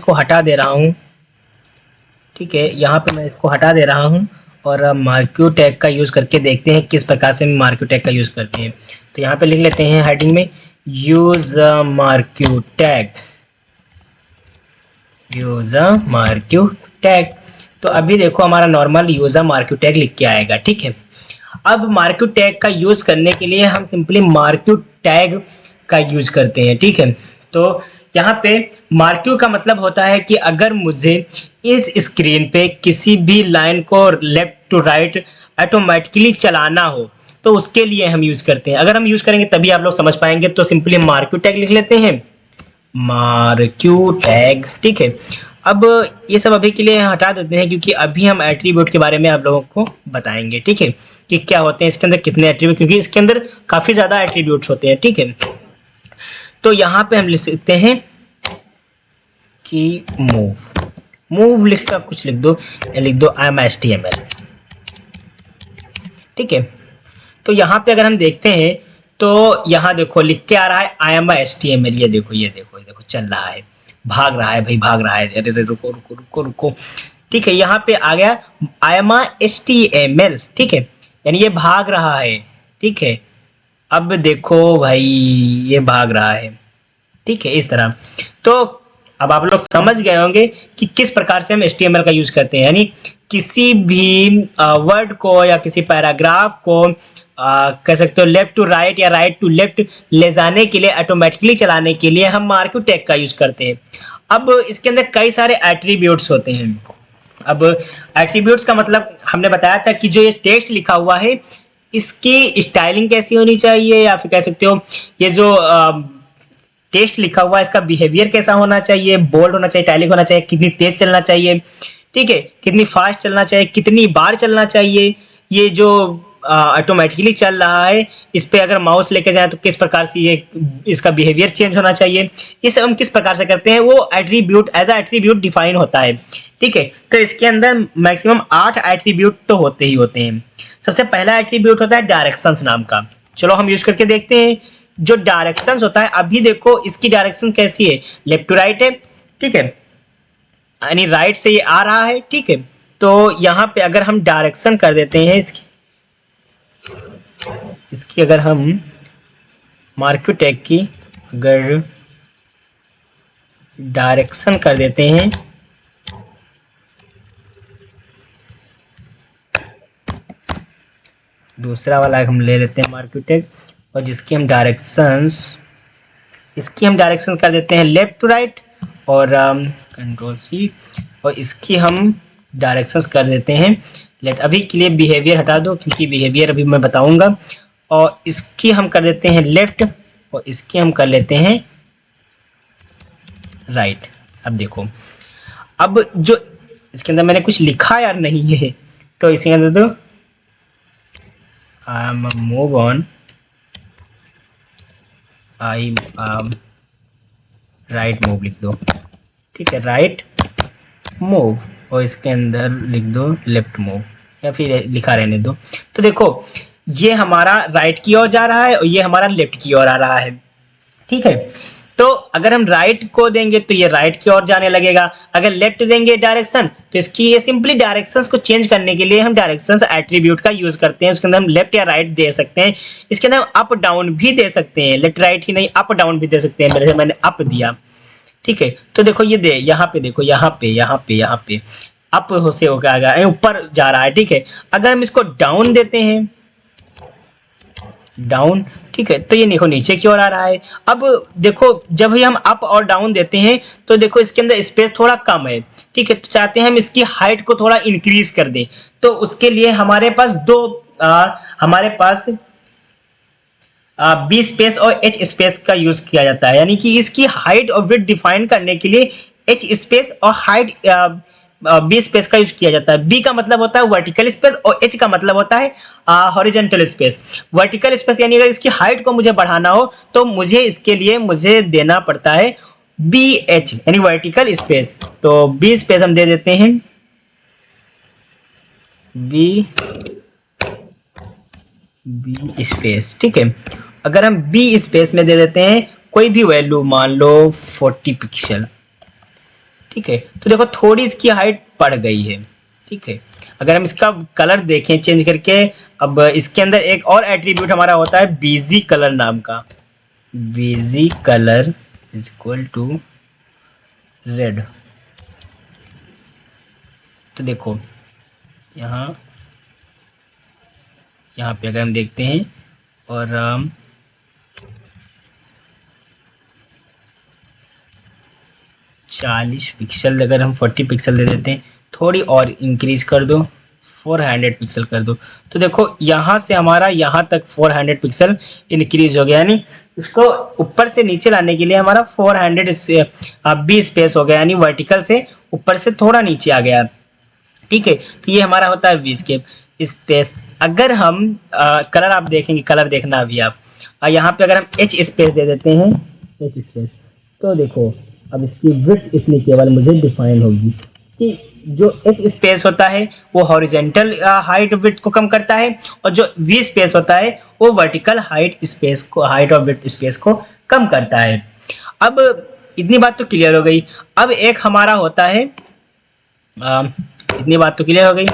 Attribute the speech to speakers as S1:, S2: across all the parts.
S1: इसको हटा दे रहा हूँ। ठीक है, यहाँ पे मैं इसको हटा दे रहा हूँ और मार्क्यू टैग का यूज़ करके देखते हैं किस प्रकार से हम मार्क्यू टैग का यूज़ करते हैं। तो यहाँ पे लिख लेते हैं हेडिंग में use marquee tag, use marquee tag. तो अभी देखो हमारा नॉर्मल यूज़ मार्क्यू टैग लिख के आएगा। ठीक है, अब मार्क्यू टैग का यूज़ करने के लिए हम सिंपली मार्क्यू टैग का यूज़ करते हैं। ठीक है, तो यहाँ पे मार्क्यू का मतलब होता है कि अगर मुझे इस स्क्रीन पे किसी भी लाइन को लेफ्ट टू राइट ऑटोमेटिकली चलाना हो तो उसके लिए हम यूज़ करते हैं। अगर हम यूज़ करेंगे तभी आप लोग समझ पाएंगे। तो सिंपली मार्क्यू टैग लिख लेते हैं, मार्क्यू टैग। ठीक है, अब ये सब अभी के लिए हटा देते हैं क्योंकि अभी हम एट्रीब्यूट के बारे में आप लोगों को बताएंगे। ठीक है, कि क्या होते हैं इसके अंदर, कितने एट्रीब्यूट, क्योंकि इसके अंदर काफ़ी ज़्यादा एट्रीब्यूट्स होते हैं। ठीक है, तो यहाँ पे हम लिख सकते हैं कि मूव लिख कर कुछ लिख दो, लिख दो आई एम HTML। ठीक है, तो यहाँ पे अगर हम देखते हैं तो यहाँ देखो लिख के आ रहा है आई एम HTML। ये देखो चल रहा है, भाग रहा है भाई, भाग रहा है। अरे रुको रुको रुको रुको। ठीक है, यहाँ पे आ गया आई एम HTML। ठीक है, यानी ये भाग रहा है। ठीक है, अब देखो भाई ये भाग रहा है। ठीक है, इस तरह। तो अब आप लोग समझ गए होंगे कि किस प्रकार से हम HTML का यूज करते हैं। यानी किसी भी वर्ड को या किसी पैराग्राफ को कह सकते हो लेफ्ट टू राइट या राइट टू लेफ्ट ले जाने के लिए, ऑटोमेटिकली चलाने के लिए हम मार्क्यू टैग का यूज करते हैं। अब इसके अंदर कई सारे एट्रीब्यूट्स होते हैं। अब एट्रीब्यूट्स का मतलब हमने बताया था कि जो ये टेक्स्ट लिखा हुआ है इसकी स्टाइलिंग कैसी होनी चाहिए, या फिर कह सकते हो ये जो टेक्स्ट लिखा हुआ है इसका बिहेवियर कैसा होना चाहिए, बोल्ड होना चाहिए, इटैलिक होना चाहिए, कितनी तेज चलना चाहिए। ठीक है, कितनी फास्ट चलना चाहिए, कितनी बार चलना चाहिए, ये जो ऑटोमेटिकली चल रहा है इस पे अगर माउस लेके जाए तो किस प्रकार से ये इसका बिहेवियर चेंज होना चाहिए, ये सब हम किस प्रकार से करते हैं वो attribute as a attribute define होता है। ठीक है, तो इसके अंदर मैक्सिमम 8 एट्रीब्यूट तो होते ही होते हैं। सबसे पहला एट्रीब्यूट होता है डायरेक्शंस नाम का। चलो हम यूज करके देखते हैं। जो डायरेक्शंस होता है, अभी देखो इसकी डायरेक्शन कैसी है, लेफ्ट टू राइट है। ठीक है, यानी राइट से ये आ रहा है। ठीक है, तो यहाँ पे अगर हम डायरेक्शन कर देते हैं इसकी अगर हम मार्क्यू टैग की अगर डायरेक्शन कर देते हैं दूसरा वाला हम ले लेते हैं मार्क्यू टैग, और जिसकी हम डायरेक्शंस इसकी हम डायरेक्शन कर देते हैं लेफ्ट टू राइट और कंट्रोल C, और इसकी हम डायरेक्शंस कर देते हैं लेट। अभी के लिए बिहेवियर हटा दो क्योंकि बिहेवियर अभी मैं बताऊंगा। और इसकी हम कर देते हैं लेफ्ट और इसकी हम कर लेते हैं राइट। अब देखो, अब जो इसके अंदर मैंने कुछ लिखा यार नहीं है, तो इसके अंदर दो move on, I right move लिख दो। ठीक है, राइट मूव, और इसके अंदर लिख दो लेफ्ट मूव, या फिर लिखा रहने दो। तो देखो ये हमारा राइट की ओर जा रहा है और ये हमारा लेफ्ट की ओर आ रहा है। ठीक है, तो अगर हम राइट को देंगे तो ये राइट की ओर जाने लगेगा, अगर लेफ्ट देंगे डायरेक्शन तो इसकी ये सिंपली डायरेक्शंस को चेंज करने के लिए हम डायरेक्शंस एट्रीब्यूट का यूज करते हैं। उसके अंदर हम लेफ्ट या राइट दे सकते हैं, इसके अंदर हम अप डाउन भी दे सकते हैं, लेफ्ट राइट ही नहीं अप डाउन भी दे सकते हैं। मैंने अप दिया। ठीक है, तो देखो ये दे यहाँ पे, देखो यहाँ पे अप से होकर आ गया, ऊपर जा रहा है। ठीक है, अगर हम इसको डाउन देते हैं, डाउन, ठीक है, तो ये देखो नीचे की ओर आ रहा है। अब देखो जब ही हम अप और डाउन देते हैं तो देखो इसके अंदर स्पेस थोड़ा कम है। ठीक है, तो चाहते हैं हम इसकी हाइट को थोड़ा इंक्रीज कर दें, तो उसके लिए हमारे पास हमारे पास बी स्पेस और एच स्पेस का यूज किया जाता है। यानी कि इसकी हाइट और विड्थ डिफाइन करने के लिए एच स्पेस और हाइट बी स्पेस का यूज किया जाता है। बी का मतलब होता है वर्टिकल स्पेस और एच का मतलब होता है हॉरिजॉन्टल स्पेस। वर्टिकल स्पेस यानी अगर इसकी हाइट को मुझे बढ़ाना हो तो मुझे इसके लिए मुझे देना पड़ता है बी एच यानी वर्टिकल स्पेस। तो बी स्पेस हम दे देते हैं बी स्पेस। ठीक है, अगर हम बी स्पेस में दे देते हैं कोई भी वैल्यू, मान लो 40 पिक्सल, ठीक है। तो देखो थोड़ी इसकी हाइट बढ़ गई है, ठीक है। अगर हम इसका कलर देखें चेंज करके, अब इसके अंदर एक और एट्रीब्यूट हमारा होता है बीजी कलर नाम का। BG colour is equal to red. तो देखो यहाँ पे अगर हम देखते हैं और 40 पिक्सल, अगर हम 40 पिक्सल दे देते हैं, थोड़ी और इंक्रीज कर दो, 400 पिक्सल कर दो, तो देखो यहाँ से हमारा यहाँ तक 400 पिक्सल इंक्रीज हो गया। यानी इसको ऊपर से नीचे लाने के लिए हमारा 400 स्पेस हो गया, यानी वर्टिकल से ऊपर से थोड़ा नीचे आ गया, ठीक है। तो ये हमारा होता है वी-स्केप स्पेस। अगर हम कलर आप देखेंगे, कलर देखना अभी आप, यहाँ पे अगर हम एच स्पेस दे देते हैं, एच स्पेस, तो देखो अब इसकी विड्थ इतनी केवल मुझे डिफाइन होगी कि जो एच स्पेस होता है वो हॉरिजेंटल हाइट विड्थ को कम करता है, और जो वी स्पेस होता है वो वर्टिकल हाइट स्पेस को, हाइट और विड्थ स्पेस को कम करता है। अब इतनी बात तो क्लियर हो गई। अब एक हमारा होता है इतनी बात तो क्लियर हो गई।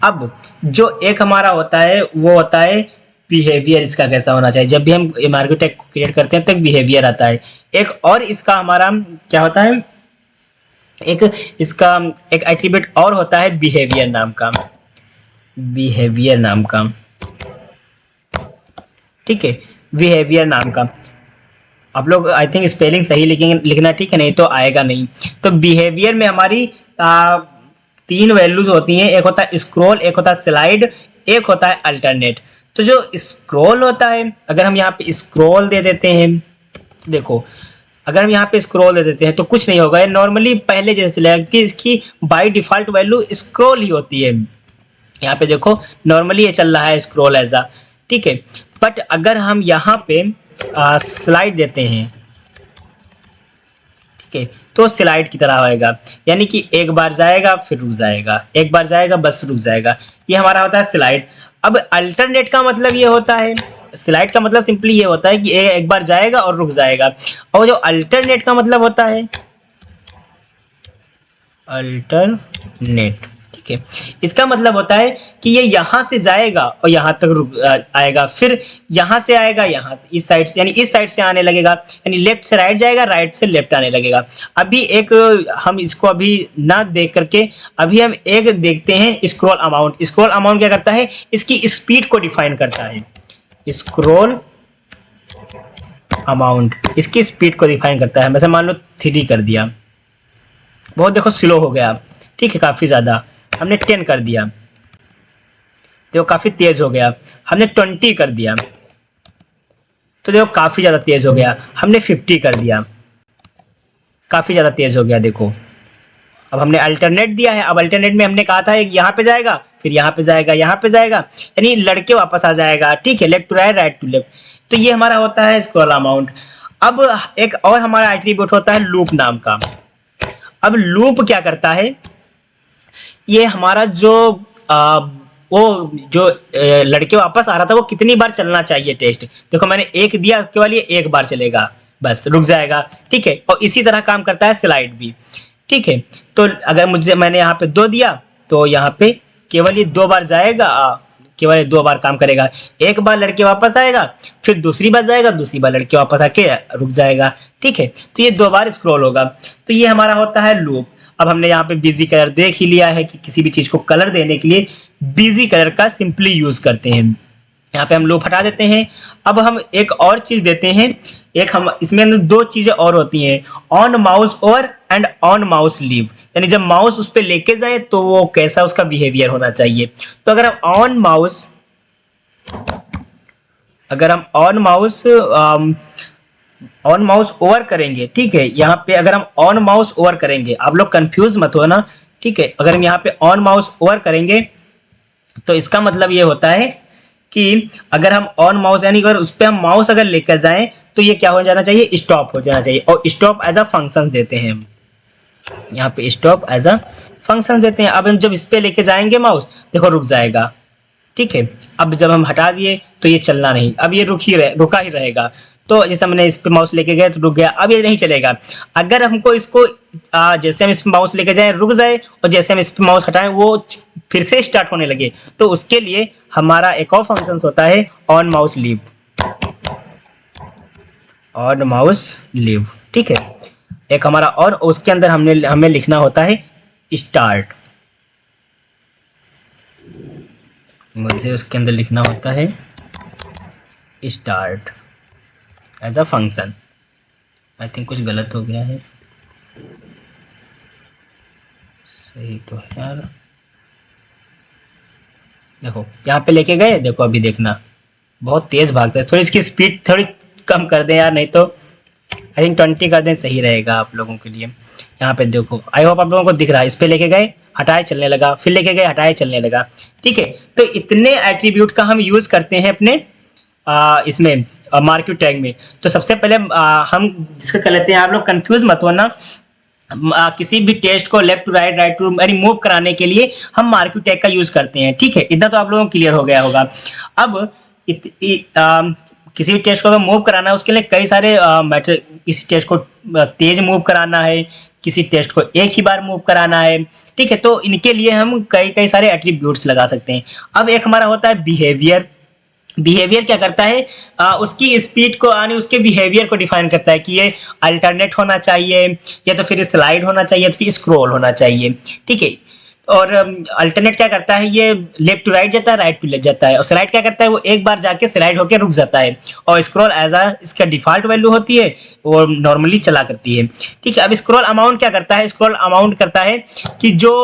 S1: अब जो एक हमारा होता है वो होता है बिहेवियर, इसका कैसा होना चाहिए। जब भी हम मार्केट टैग को क्रिएट करते हैं तो बिहेवियर आता है। एक और इसका हमारा क्या होता है, एक इसका एक एट्रीब्यूट और होता है बिहेवियर नाम का, बिहेवियर नाम का, ठीक है, बिहेवियर नाम का। आप लोग आई थिंक स्पेलिंग सही लिखेंगे, लिखना, ठीक है, नहीं तो आएगा नहीं। तो बिहेवियर में हमारी 3 वैल्यूज होती हैं, एक होता है स्क्रॉल, एक होता है स्लाइड, एक होता है अल्टरनेट। तो जो स्क्रॉल होता है, अगर हम यहाँ पे स्क्रॉल दे देते हैं, देखो अगर हम यहाँ पे स्क्रॉल दे देते हैं तो कुछ नहीं होगा, नॉर्मली पहले जैसे चलेगा कि इसकी बाय डिफॉल्ट वैल्यू स्क्रॉल ही होती है। यहाँ पे देखो नॉर्मली ये चल रहा है स्क्रॉल ऐसा, ठीक है। बट अगर हम यहाँ पे स्लाइड देते हैं, ठीक है, तो स्लाइड की तरह होएगा, यानी कि एक बार जाएगा फिर रुक जाएगा, एक बार जाएगा बस रुक जाएगा, ये हमारा होता है स्लाइड। अब अल्टरनेट का मतलब ये होता है, स्लाइड का मतलब सिंपली ये होता है कि एक बार जाएगा और रुक जाएगा, और जो अल्टरनेट का मतलब होता है अल्टरनेट, ठीक है, इसका मतलब होता है कि ये यहाँ से जाएगा और यहाँ तक रुक आएगा, फिर यहाँ से आएगा यहाँ इस साइड से, यानी इस साइड से आने लगेगा, यानी लेफ्ट से राइट जाएगा, राइट से लेफ्ट आने लगेगा। अभी एक हम इसको अभी ना देख करके अभी हम एक देखते हैं स्क्रॉल अमाउंट। स्क्रॉल अमाउंट क्या करता है, इसकी स्पीड को डिफाइन करता है। स्क्रॉल अमाउंट इसकी स्पीड को डिफाइन करता है। वैसे मान लो 3 कर दिया, बहुत देखो स्लो हो गया, ठीक है, काफ़ी ज़्यादा, हमने 10 कर दिया, देखो काफ़ी तेज हो गया, हमने 20 कर दिया, तो देखो काफ़ी ज़्यादा तेज हो गया, हमने 50 कर दिया, काफ़ी ज़्यादा तेज हो गया। देखो अब हमने अल्टरनेट दिया है, अब अल्टरनेट में हमने कहा था यहाँ पे जाएगा, फिर यहाँ पे जाएगा, यहाँ पे जाएगा, यानी लड़के वापस आ जाएगा, ठीक है, left to right, right to left. तो ये हमारा होता है स्क्रॉल अमाउंट। अब एक और हमारा एट्रीब्यूट होता है लूप नाम का। अब लूप क्या करता है, ये हमारा जो वो जो लड़के वापस आ रहा था वो कितनी बार चलना चाहिए टेस्ट। देखो मैंने 1 दिया, केवल ये 1 बार चलेगा, बस रुक जाएगा, ठीक है। और इसी तरह काम करता है स्लाइड भी, ठीक है। तो अगर मैंने यहाँ पे 2 दिया तो यहाँ पे केवल ये 2 बार जाएगा, केवल ये 2 बार काम करेगा। एक बार लड़के वापस आएगा, फिर दूसरी बार जाएगा, दूसरी बार लड़के वापस आके रुक जाएगा, ठीक है। तो ये 2 बार स्क्रॉल होगा। तो ये हमारा होता है लूप। अब हमने यहाँ पे बिजी कलर देख ही लिया है कि किसी भी चीज को कलर देने के लिए बिजी कलर का सिंपली यूज करते हैं। यहाँ पे हम लूप हटा देते हैं। अब हम एक और चीज देते हैं, एक हम इसमें अंदर 2 चीजें और होती हैं, on mouse over and on mouse leave, यानी जब माउस उस पर लेके जाए तो वो कैसा उसका बिहेवियर होना चाहिए। तो अगर हम ऑन माउस ओवर करेंगे, ठीक है, यहाँ पे अगर हम ऑन माउस ओवर करेंगे, आप लोग कंफ्यूज मत हो ना, ठीक है। अगर हम यहाँ पे ऑन माउस ओवर करेंगे तो इसका मतलब ये होता है कि अगर हम ऑन माउस यानी अगर उस पर हम माउस अगर लेकर जाएं तो ये क्या हो जाना चाहिए, स्टॉप हो जाना चाहिए। और स्टॉप एज अ फंक्शन देते हैं, यहाँ पे स्टॉप एज अ फंक्शन देते हैं। अब हम जब इस पे लेके जाएंगे माउस, देखो रुक जाएगा, ठीक है। अब जब हम हटा दिए तो ये चलना नहीं, अब ये रुका ही रहेगा। तो जैसे हमने इस पे माउस लेके गए तो रुक गया, अब ये नहीं चलेगा। अगर हमको इसको जैसे हम इस पे माउस लेके जाए रुक जाए, और जैसे हम इस पे माउस हटाएं वो फिर से स्टार्ट होने लगे, तो उसके लिए हमारा एक और फंक्शन होता है on mouse leave, on mouse leave, ठीक है। एक हमारा और उसके अंदर हमें लिखना होता है स्टार्ट, मुझे उसके अंदर लिखना होता है start as a function. I think कुछ गलत हो गया है, सही तो है यार। देखो यहाँ पे लेके गए, देखो अभी देखना बहुत तेज भागता है, थोड़ी इसकी स्पीड थोड़ी कम कर दें यार, नहीं तो आई थिंक 20 कर दें, सही रहेगा आप लोगों के लिए। यहाँ पे देखो, आई होप आप लोगों को दिख रहा है, इस पे लेके गए हटाए चलने लगा, फिर लेके गए हटाए चलने लगा, ठीक है। तो इतने एट्रीब्यूट का हम यूज करते हैं अपने इसमें मार्क्यू टैग में। तो सबसे पहले हम जिसका कर लेते हैं, आप लोग कंफ्यूज मत होना, किसी भी टेस्ट को left to right, right to यानी मूव कराने के लिए हम मार्क्यू टैग का यूज करते हैं, ठीक है। इतना तो आप लोगों को क्लियर हो गया होगा। अब किसी भी टेस्ट को अगर मूव कराना है उसके लिए कई सारे मैटर, किसी टेस्ट को तेज मूव कराना है, किसी टेस्ट को एक ही बार मूव कराना है, ठीक है। तो इनके लिए हम कई सारे एट्रीब्यूट्स लगा सकते हैं। अब एक हमारा होता है बिहेवियर। बिहेवियर क्या करता है, उसकी स्पीड को यानी उसके बिहेवियर को डिफाइन करता है कि ये अल्टरनेट होना चाहिए, या तो फिर स्लाइड होना चाहिए, तो फिर स्क्रॉल होना चाहिए, ठीक है। और अल्टरनेट क्या करता है, ये लेफ्ट टू राइट जाता है, राइट टू लेफ्ट जाता है। और स्लाइड क्या करता है, वो एक बार जाके स्लाइड होकर रुक जाता है। और स्क्रॉल एज आ इसका डिफॉल्ट वैल्यू होती है, वो नॉर्मली चला करती है, ठीक है। अब स्क्रॉल अमाउंट क्या करता है, स्क्रॉल अमाउंट करता है कि जो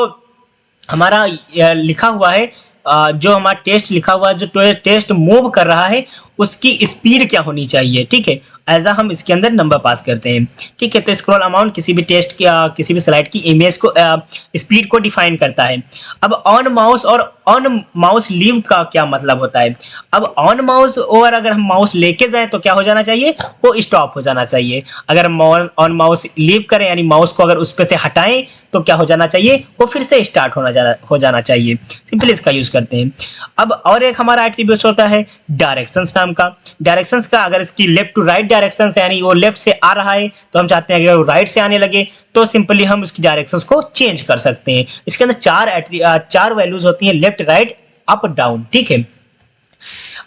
S1: हमारा लिखा हुआ है, जो हमारा टेस्ट लिखा हुआ है, जो टेस्ट मूव कर रहा है उसकी स्पीड क्या होनी चाहिए, ठीक है। ऐसा हम इसके अंदर नंबर पास करते हैं, ठीक है। तो स्क्रॉल अमाउंट किसी भी टेस्ट की किसी भी स्लाइड की इमेज को स्पीड को डिफाइन करता है। अब ऑन माउस और ऑन माउस लीव का क्या मतलब होता है। अब ऑन माउस और अगर हम माउस लेके जाए तो क्या हो जाना चाहिए, वो स्टॉप हो जाना चाहिए। अगर ऑन माउस लीव करें यानी माउस को अगर उस पे से हटाएं तो क्या हो जाना चाहिए, वो फिर से स्टार्ट हो जाना चाहिए। सिंपली इसका यूज करते हैं। अब और एक हमारा एट्रीब्यूट होता है डायरेक्शंस नाम का। डायरेक्शंस का अगर इसकी लेफ्ट टू राइट डायरेक्शंस यानी वो लेफ्ट से आ रहा है तो हम चाहते हैं अगर वो राइट से आने लगे तो सिंपली हम उसकी डायरेक्शंस को चेंज कर सकते हैं। इसके अंदर चार वैल्यूज होती हैं, लेफ्ट राइट अप डाउन, ठीक है।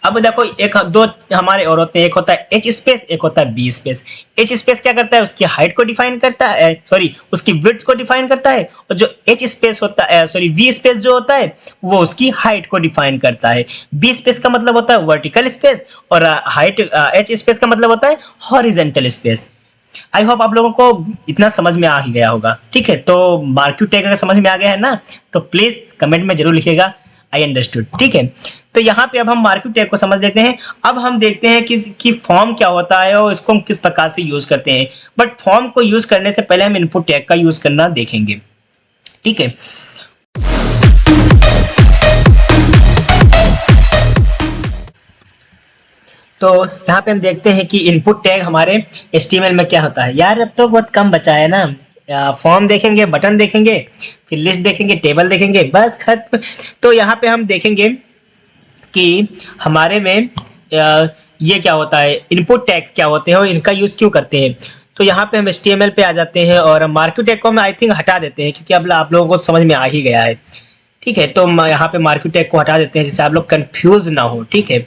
S1: अब देखो एक दो हमारे और होते हैं, एक होता है एच स्पेस, एक होता है बी स्पेस। एच स्पेस क्या करता है, उसकी हाइट को डिफाइन करता है, सॉरी उसकी विड्थ को डिफाइन करता है। और जो एच स्पेस होता है, सॉरी वी स्पेस जो होता है वो उसकी हाइट को डिफाइन करता है। बी स्पेस का मतलब होता है वर्टिकल स्पेस, और हाइट एच स्पेस का मतलब होता है हॉरिजेंटल स्पेस। आई होप आप लोगों को इतना समझ में आ ही गया होगा, ठीक है। तो मार्क्यू टैग अगर समझ में आ गया है ना तो प्लीज कमेंट में जरूर लिखिएगा आई अंडरस्टूड, ठीक है। तो यहाँ पे अब हम मार्क्यू टैग को समझ लेते हैं। अब हम देखते हैं कि फॉर्म क्या होता है और इसको हम किस प्रकार से यूज करते हैं। बट फॉर्म को यूज करने से पहले हम इनपुट टैग का यूज करना देखेंगे, ठीक है। तो यहाँ पे हम देखते हैं कि इनपुट टैग हमारे HTML में क्या होता है। यार अब तो बहुत कम बचा है ना, फॉर्म देखेंगे, बटन देखेंगे, फिर लिस्ट देखेंगे, टेबल देखेंगे, बस खत्म। तो यहाँ पे हम देखेंगे कि हमारे में ये क्या होता है, इनपुट टैग क्या होते हैं और इनका यूज क्यों करते हैं। तो यहाँ पे हम HTML पे आ जाते हैं और मार्क्यू टैग को हम आई थिंक हटा देते हैं क्योंकि अब आप लोगों को समझ में आ ही गया है, ठीक है। तो यहाँ पे मार्क्यू टैग को हटा देते हैं जिससे आप लोग कंफ्यूज ना हो, ठीक है।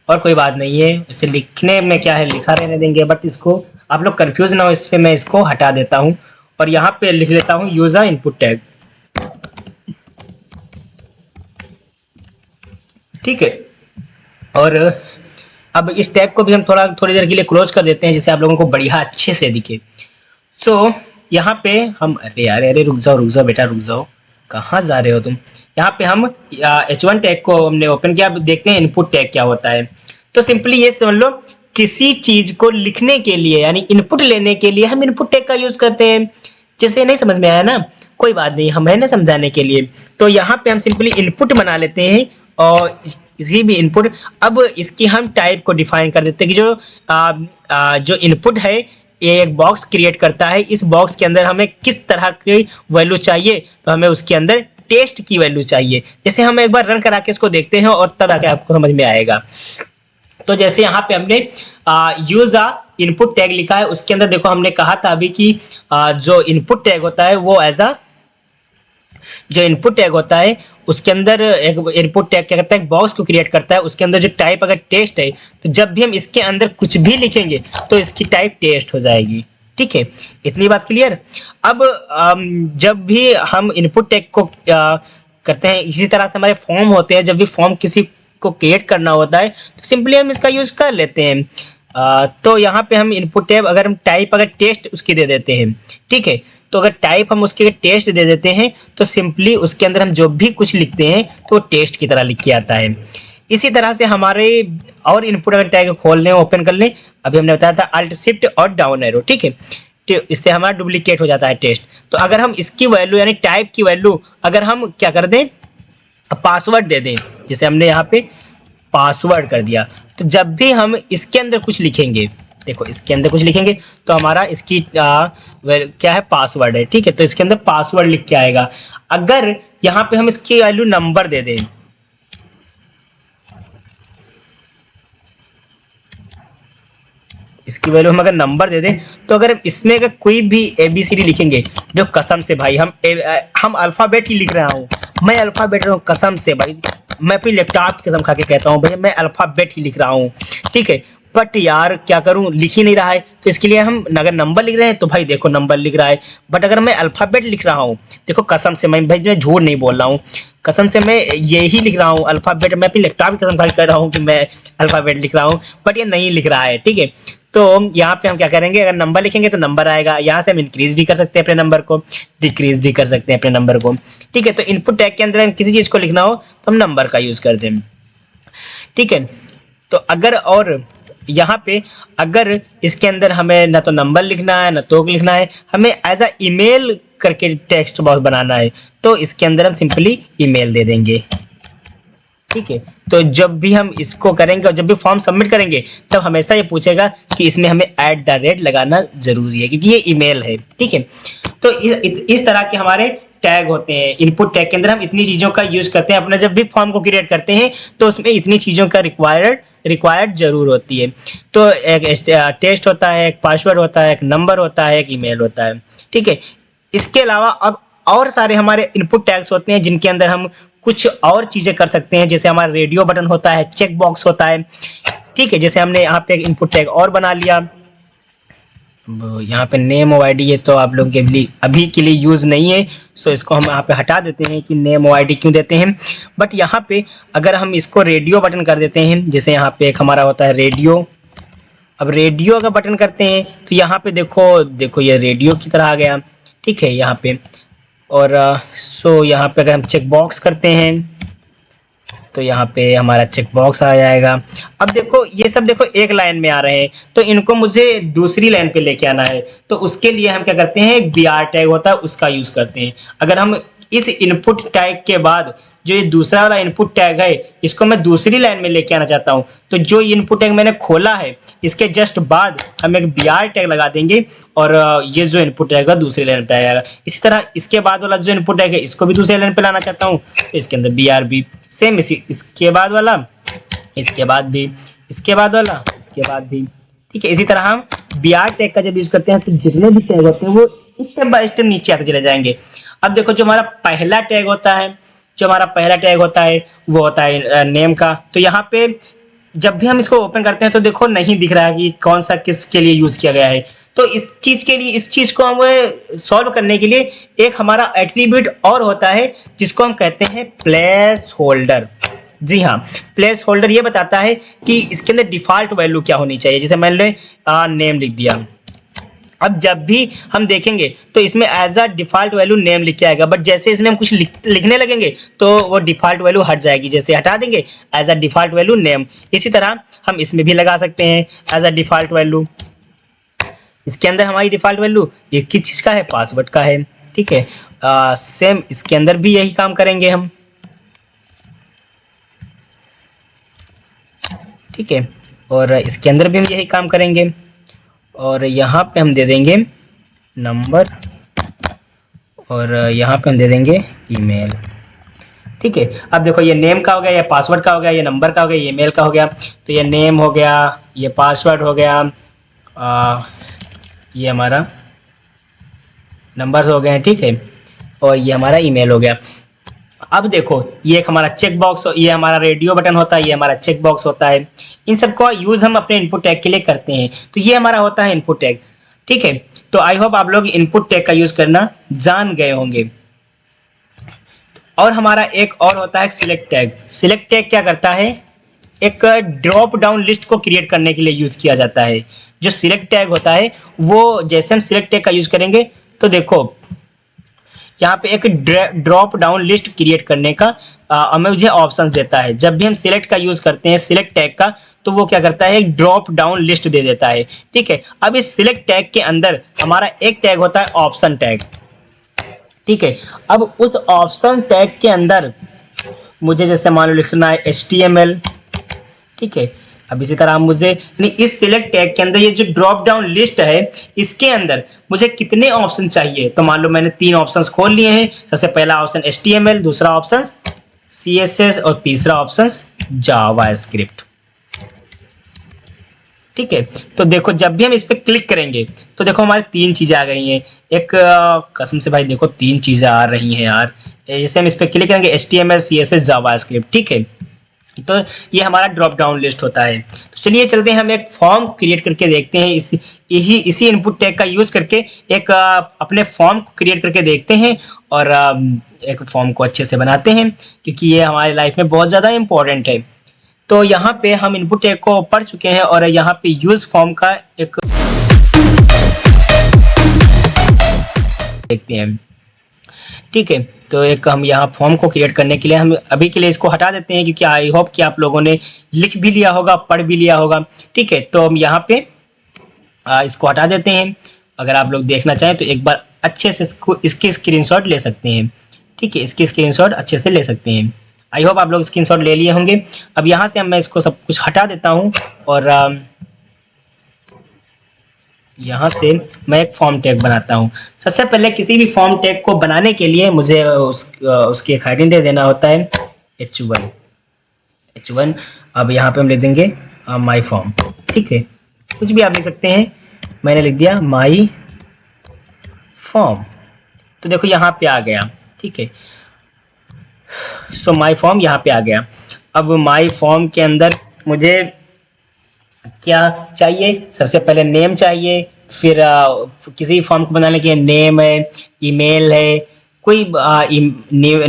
S1: और कोई बात नहीं है, इसे लिखने में क्या है, लिखा रहने देंगे, बट इसको आप लोग कंफ्यूज ना हो इस पर मैं इसको हटा देता हूँ और यहाँ पे लिख लेता हूँ यूजर इनपुट टैग, ठीक है। और अब इस टैब को भी हम थोड़ी देर के लिए क्लोज कर देते हैं जिससे आप लोगों को बढ़िया अच्छे से दिखे। सो यहाँ पे हम, अरे यार अरे रुक जाओ बेटा रुक जाओ, कहाँ जा रहे हो तुम। यहाँ पे हम H1 टैग को हमने ओपन किया। अब देखते हैं इनपुट टैग क्या होता है। तो सिंपली ये समझ लो, किसी चीज को लिखने के लिए यानी इनपुट लेने के लिए हम इनपुट टैग का यूज करते हैं। जिसे नहीं समझ में आया ना कोई बात नहीं, हम है ना समझाने के लिए। तो यहाँ पे हम सिंपली इनपुट बना लेते हैं और किसी भी इनपुट, अब इसकी हम टाइप को डिफाइन कर देते हैं कि जो इनपुट है ये एक बॉक्स क्रिएट करता है। इस बॉक्स के अंदर हमें किस तरह की वैल्यू चाहिए, तो हमें उसके अंदर टेस्ट की वैल्यू चाहिए। जैसे हम एक बार रन करा के इसको देखते हैं और तब आके आपको समझ में आएगा। तो जैसे यहाँ पे हमने यूज अ इनपुट टैग लिखा है, उसके अंदर देखो हमने कहा था अभी कि जो इनपुट टैग होता है वो एज अ जो इनपुट टैग होता है उसके अंदर एक इनपुट टैग क्या करता है, एक बॉक्स को क्रिएट करता है। उसके अंदर जो टाइप अगर टेस्ट है तो जब भी हम इसके अंदर कुछ भी लिखेंगे तो इसकी टाइप टेस्ट हो जाएगी। ठीक है, इतनी बात क्लियर। अब जब भी हम इनपुट टैग को करते हैं, इसी तरह से हमारे फॉर्म होते हैं, जब भी फॉर्म किसी को क्रिएट करना होता है तो सिंपली हम इसका यूज कर लेते हैं। तो यहाँ पे हम इनपुट टैब अगर हम टाइप अगर टेस्ट उसकी दे देते हैं, ठीक है, तो अगर टाइप हम उसके टेस्ट दे देते हैं तो सिंपली उसके अंदर हम जो भी कुछ लिखते हैं तो वो टेस्ट की तरह लिख के आता है। इसी तरह से हमारे और इनपुट अगर टैग खोल लें, ओपन कर लें, अभी हमने बताया था अल्ट शिफ्ट और डाउन एरो, ठीक है, तो इससे हमारा डुप्लीकेट हो जाता है टेस्ट। तो अगर हम इसकी वैल्यू यानी टाइप की वैल्यू अगर हम क्या कर दें, पासवर्ड दे दें, जैसे हमने यहाँ पे पासवर्ड कर दिया, तो जब भी हम इसके अंदर कुछ लिखेंगे, देखो इसके अंदर कुछ लिखेंगे तो हमारा इसकी क्या है, पासवर्ड है, ठीक है, तो इसके अंदर पासवर्ड लिख के आएगा। अगर यहाँ पे हम इसकी वैल्यू नंबर दे दें, इसकी वैल्यू हम अगर नंबर दे दें तो अगर इसमें अगर कोई भी ABCD लिखेंगे, जो कसम से भाई हम अल्फ़ाबेट ही लिख रहा हूँ, मैं अल्फ़ाबेट रहा हूँ कसम से भाई, मैं अपनी लैपटॉप की कसम खा के कहता हूँ भैया मैं अल्फ़ाबेट ही लिख रहा हूँ, ठीक है, बट यार क्या करूँ, लिख ही नहीं रहा है। तो इसके लिए हम अगर नंबर लिख रहे हैं तो भाई देखो नंबर लिख रहा है, बट अगर मैं अल्फ़ाबेट लिख रहा हूँ, देखो कसम से मैं भाई मैं झूठ नहीं बोल रहा हूँ, कसम से मैं यही लिख रहा हूँ अल्फ़ाबेट, मैं अपनी लैपटॉप की कसम खा के कह रहा हूँ कि मैं अल्फ़ाबेट लिख रहा हूँ, बट ये नहीं लिख रहा है, ठीक है। तो यहाँ पे हम क्या करेंगे, अगर नंबर लिखेंगे तो नंबर आएगा, यहाँ से हम इंक्रीज भी कर सकते हैं अपने नंबर को, डिक्रीज भी कर सकते हैं अपने नंबर को, ठीक है। तो इनपुट टैग के अंदर हम किसी चीज़ को लिखना हो तो हम नंबर का यूज़ करते हैं, ठीक है। तो अगर और यहाँ पे अगर इसके अंदर हमें ना तो नंबर लिखना है ना तो लिखना है, हमें एज अ ईमेल करके टेक्स्ट बॉक्स बनाना है, तो इसके अंदर हम सिंपली ईमेल दे देंगे, ठीक है। तो जब भी हम इसको करेंगे और जब भी फॉर्म सबमिट करेंगे तब हमेशा ये पूछेगा कि इसमें हमें @ लगाना जरूरी है क्योंकि ये ईमेल है, ठीक है। तो इस तरह के हमारे टैग होते हैं। इनपुट टैग के अंदर हम इतनी चीज़ों का यूज़ करते हैं, अपना जब भी फॉर्म को क्रिएट करते हैं तो उसमें इतनी चीज़ों का रिक्वायर्ड जरूर होती है। तो एक टेस्ट होता है, एक पासवर्ड होता है, एक नंबर होता है, एक ईमेल होता है, ठीक है। इसके अलावा अब और सारे हमारे इनपुट टैग्स होते हैं जिनके अंदर हम कुछ और चीज़ें कर सकते हैं, जैसे हमारा रेडियो बटन होता है, चेक बॉक्स होता है, ठीक है। जैसे हमने यहाँ पे एक इनपुट टैग और बना लिया, यहाँ पे नेम और ID है तो आप लोग के लिए अभी के लिए यूज़ नहीं है, सो इसको हम यहाँ पे हटा देते हैं कि नेम और ID क्यों देते हैं। बट यहाँ पे अगर हम इसको रेडियो बटन कर देते हैं, जैसे यहाँ पे एक हमारा होता है रेडियो, अब रेडियो अगर बटन करते हैं तो यहाँ पे देखो ये रेडियो की तरह आ गया, ठीक है यहाँ पे। और सो यहाँ पे अगर हम चेक बॉक्स करते हैं तो यहाँ पे हमारा चेक बॉक्स आ जाएगा। अब देखो ये सब देखो एक लाइन में आ रहे हैं, तो इनको मुझे दूसरी लाइन पे लेके आना है, तो उसके लिए हम क्या करते हैं, एक BR टैग होता है उसका यूज़ करते हैं। अगर हम इस इनपुट टैग के बाद जो ये दूसरा वाला इनपुट टैग है इसको मैं दूसरी लाइन में लेके आना चाहता हूँ, तो जो इनपुट टैग मैंने खोला है इसके जस्ट बाद हम एक BR टैग लगा देंगे और ये जो इनपुट टैग है दूसरी लाइन पे आएगा। इसी तरह इसके बाद वाला जो इनपुट टैग है इसको भी दूसरी लाइन पे लाना चाहता हूँ, तो इसके अंदर BRB सेम, इसके बाद वाला, इसके बाद भी, इसके बाद वाला, इसके बाद भी, ठीक है। इसी तरह हम BR टैग का जब यूज करते हैं तो जितने भी टैग होते हैं वो स्टेप बाय स्टेप नीचे आते चले जाएंगे। अब देखो जो हमारा पहला टैग होता है वो होता है नेम का। तो यहाँ पे जब भी हम इसको ओपन करते हैं तो देखो नहीं दिख रहा है कि कौन सा किसके लिए यूज किया गया है। तो इस चीज को हम सॉल्व करने के लिए एक हमारा एट्रीब्यूट और होता है जिसको हम कहते हैं प्लेस होल्डर। जी हाँ, प्लेस होल्डर ये बताता है कि इसके अंदर डिफॉल्ट वैल्यू क्या होनी चाहिए। जैसे मैंने नेम लिख दिया, अब जब भी हम देखेंगे तो इसमें as a default value name लिख के आएगा, बट जैसे इसमें हम कुछ लिखने लगेंगे तो वो डिफॉल्ट वैल्यू हट जाएगी, जैसे हटा देंगे as a default value name. इसी तरह हम इसमें भी लगा सकते हैं एज अ डिफॉल्ट वैल्यू। इसके अंदर हमारी डिफॉल्ट वैल्यू एक किस चीज़ का है, पासवर्ड का है, ठीक है। सेम इसके अंदर भी यही काम करेंगे हम, ठीक है, और इसके अंदर भी हम यही काम करेंगे। और यहाँ पे हम दे देंगे नंबर और यहाँ पे हम दे देंगे ईमेल, ठीक है। अब देखो ये नेम का हो गया, ये पासवर्ड का हो गया, ये नंबर का हो गया, ये ईमेल का हो गया। तो ये नेम हो गया, ये पासवर्ड हो गया, ये हमारा नंबर हो गए हैं, ठीक है, और ये हमारा ईमेल हो गया। अब देखो ये एक हमारा चेक बॉक्स, ये हमारा रेडियो बटन होता है, ये हमारा चेक बॉक्स होता है। इन सबका यूज हम अपने इनपुट टैग के लिए करते हैं। तो ये हमारा होता है इनपुट टैग, ठीक है। तो आई होप आप लोग इनपुट टैग का यूज करना जान गए होंगे। और हमारा एक और होता है सिलेक्ट टैग। सिलेक्ट टैग क्या करता है, एक ड्रॉप डाउन लिस्ट को क्रिएट करने के लिए यूज किया जाता है। जो सिलेक्ट टैग होता है वो जैसे हम सिलेक्ट टैग का यूज करेंगे तो देखो यहाँ पे एक ड्रॉप डाउन लिस्ट क्रिएट करने का हमें मुझे ऑप्शन देता है। जब भी हम सिलेक्ट का यूज करते हैं सिलेक्ट टैग का, तो वो क्या करता है, एक ड्रॉप डाउन लिस्ट दे देता है, ठीक है। अब इस सिलेक्ट टैग के अंदर हमारा एक टैग होता है ऑप्शन टैग, ठीक है। अब उस ऑप्शन टैग के अंदर मुझे जैसे मान लो लिखना है HTML, ठीक है। अब इसी तरह मुझे इस सिलेक्ट टैग के अंदर ये जो ड्रॉप डाउन लिस्ट है इसके अंदर मुझे कितने ऑप्शन चाहिए, तो मान लो मैंने 3 ऑप्शंस खोल लिए हैं। सबसे पहला ऑप्शन HTML, दूसरा ऑप्शन CSS और तीसरा ऑप्शन जावास्क्रिप्ट, ठीक है। तो देखो जब भी हम इस पर क्लिक करेंगे तो देखो हमारी 3 चीजें आ गई हैं। एक कसम से भाई देखो 3 चीजें आ रही हैं यार। जैसे हम इस पर क्लिक करेंगे HTML, CSS, जावास्क्रिप्ट, ठीक है। तो ये हमारा ड्रॉप डाउन लिस्ट होता है। तो चलिए चलते हैं हम एक फॉर्म को क्रिएट करके देखते हैं। इसी इनपुट टैग का यूज करके एक अपने फॉर्म को क्रिएट करके देखते हैं और एक फॉर्म को अच्छे से बनाते हैं, क्योंकि ये हमारे लाइफ में बहुत ज़्यादा इंपॉर्टेंट है। तो यहाँ पे हम इनपुट टैग को पढ़ चुके हैं और यहाँ पे यूज फॉर्म का एक देखते हैं, ठीक है। तो एक हम यहाँ फॉर्म को क्रिएट करने के लिए हम अभी के लिए इसको हटा देते हैं, क्योंकि आई होप कि आप लोगों ने लिख भी लिया होगा, पढ़ भी लिया होगा, ठीक है। तो हम यहाँ पे इसको हटा देते हैं। अगर आप लोग देखना चाहें तो एक बार अच्छे से इसकी स्क्रीनशॉट ले सकते हैं, ठीक है। इसकी स्क्रीनशॉट अच्छे से ले सकते हैं। आई होप आप लोग स्क्रीनशॉट ले लिए होंगे। अब यहाँ से मैं इसको सब कुछ हटा देता हूँ और यहाँ से मैं एक फॉर्म टैग बनाता हूँ। सबसे पहले किसी भी फॉर्म टैग को बनाने के लिए मुझे उसकी एक हेडिंग दे देना होता है H1। अब यहाँ पे हम लिख देंगे माई फॉर्म, ठीक है। कुछ भी आप लिख सकते हैं, मैंने लिख दिया माई फॉर्म। तो देखो यहाँ पे आ गया, ठीक है। सो माई फॉर्म यहाँ पे आ गया। अब माई फॉर्म के अंदर मुझे क्या चाहिए, सबसे पहले नेम चाहिए, फिर किसी फॉर्म को बनाने के लिए नेम है, ईमेल है, कोई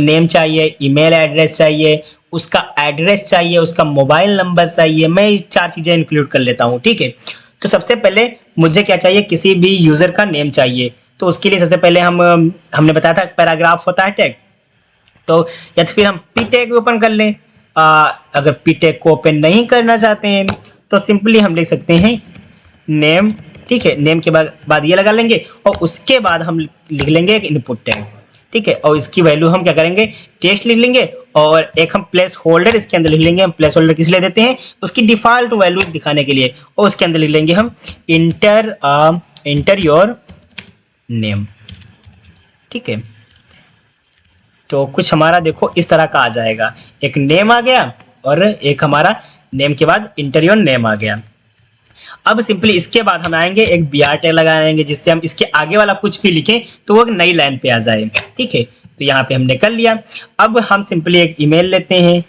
S1: नेम चाहिए, ईमेल एड्रेस चाहिए, उसका एड्रेस चाहिए, उसका मोबाइल नंबर चाहिए। मैं ये 4 चीज़ें इंक्लूड कर लेता हूँ, ठीक है। तो सबसे पहले मुझे क्या चाहिए, किसी भी यूज़र का नेम चाहिए। तो उसके लिए सबसे पहले हमने बताया था पैराग्राफ होता है टैग, तो या तो फिर हम पी टैग ओपन कर लें। अगर पी टैग को ओपन नहीं करना चाहते हैं तो सिंपली हम लिख सकते हैं नेम, ठीक है। नेम के बाद ये लगा लेंगे और उसके बाद हम लिख लेंगे एक इनपुट टैग, ठीक है। और इसकी वैल्यू हम क्या करेंगे, टेक्स्ट लिख लेंगे और एक हम प्लेस होल्डर इसके अंदर लिख लेंगे। हम प्लेस होल्डर किस लिए देते हैं, उसकी डिफॉल्ट वैल्यू दिखाने के लिए, और उसके अंदर लिख लेंगे हम इंटर योर नेम, ठीक है। तो कुछ हमारा देखो इस तरह का आ जाएगा, एक नेम आ गया और एक हमारा नेम के बाद इंटर योर नेम आ गया। अब सिंपली इसके बाद हम आएंगे एक BR टैग लगाएंगे, जिससे हम इसके आगे वाला कुछ भी लिखें तो वो एक नई लाइन पे आ जाए, ठीक है। तो यहाँ पे हमने कर लिया। अब हम सिंपली एक ईमेल लेते हैं,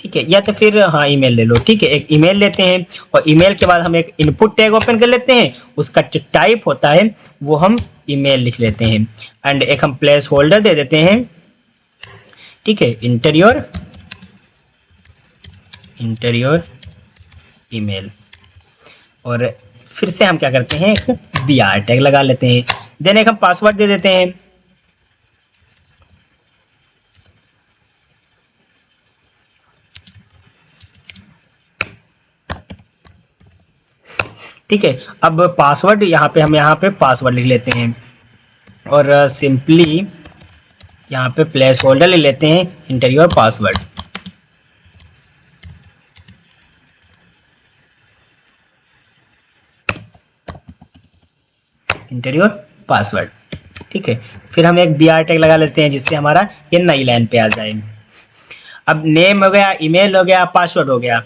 S1: ठीक है, या तो फिर हाँ ईमेल ले लो, ठीक है। एक ईमेल लेते हैं और ईमेल के बाद हम एक इनपुट टैग ओपन कर लेते हैं। उसका जो टाइप होता है वो हम ईमेल लिख लेते हैं एंड एक हम प्लेस होल्डर दे देते हैं, ठीक है, इंटर योर ईमेल। और फिर से हम क्या करते हैं, एक BR टैग लगा लेते हैं। देन एक हम पासवर्ड दे देते हैं, ठीक है। अब पासवर्ड यहाँ पे पासवर्ड लिख लेते हैं और सिंपली यहाँ पे प्लेस होल्डर ले लेते हैं inter your password, inter your password. ठीक है। फिर हम एक br टैग लगा लेते हैं जिससे हमारा ये नई लाइन पे आ जाए। अब नेम हो गया, ईमेल हो गया, पासवर्ड हो गया,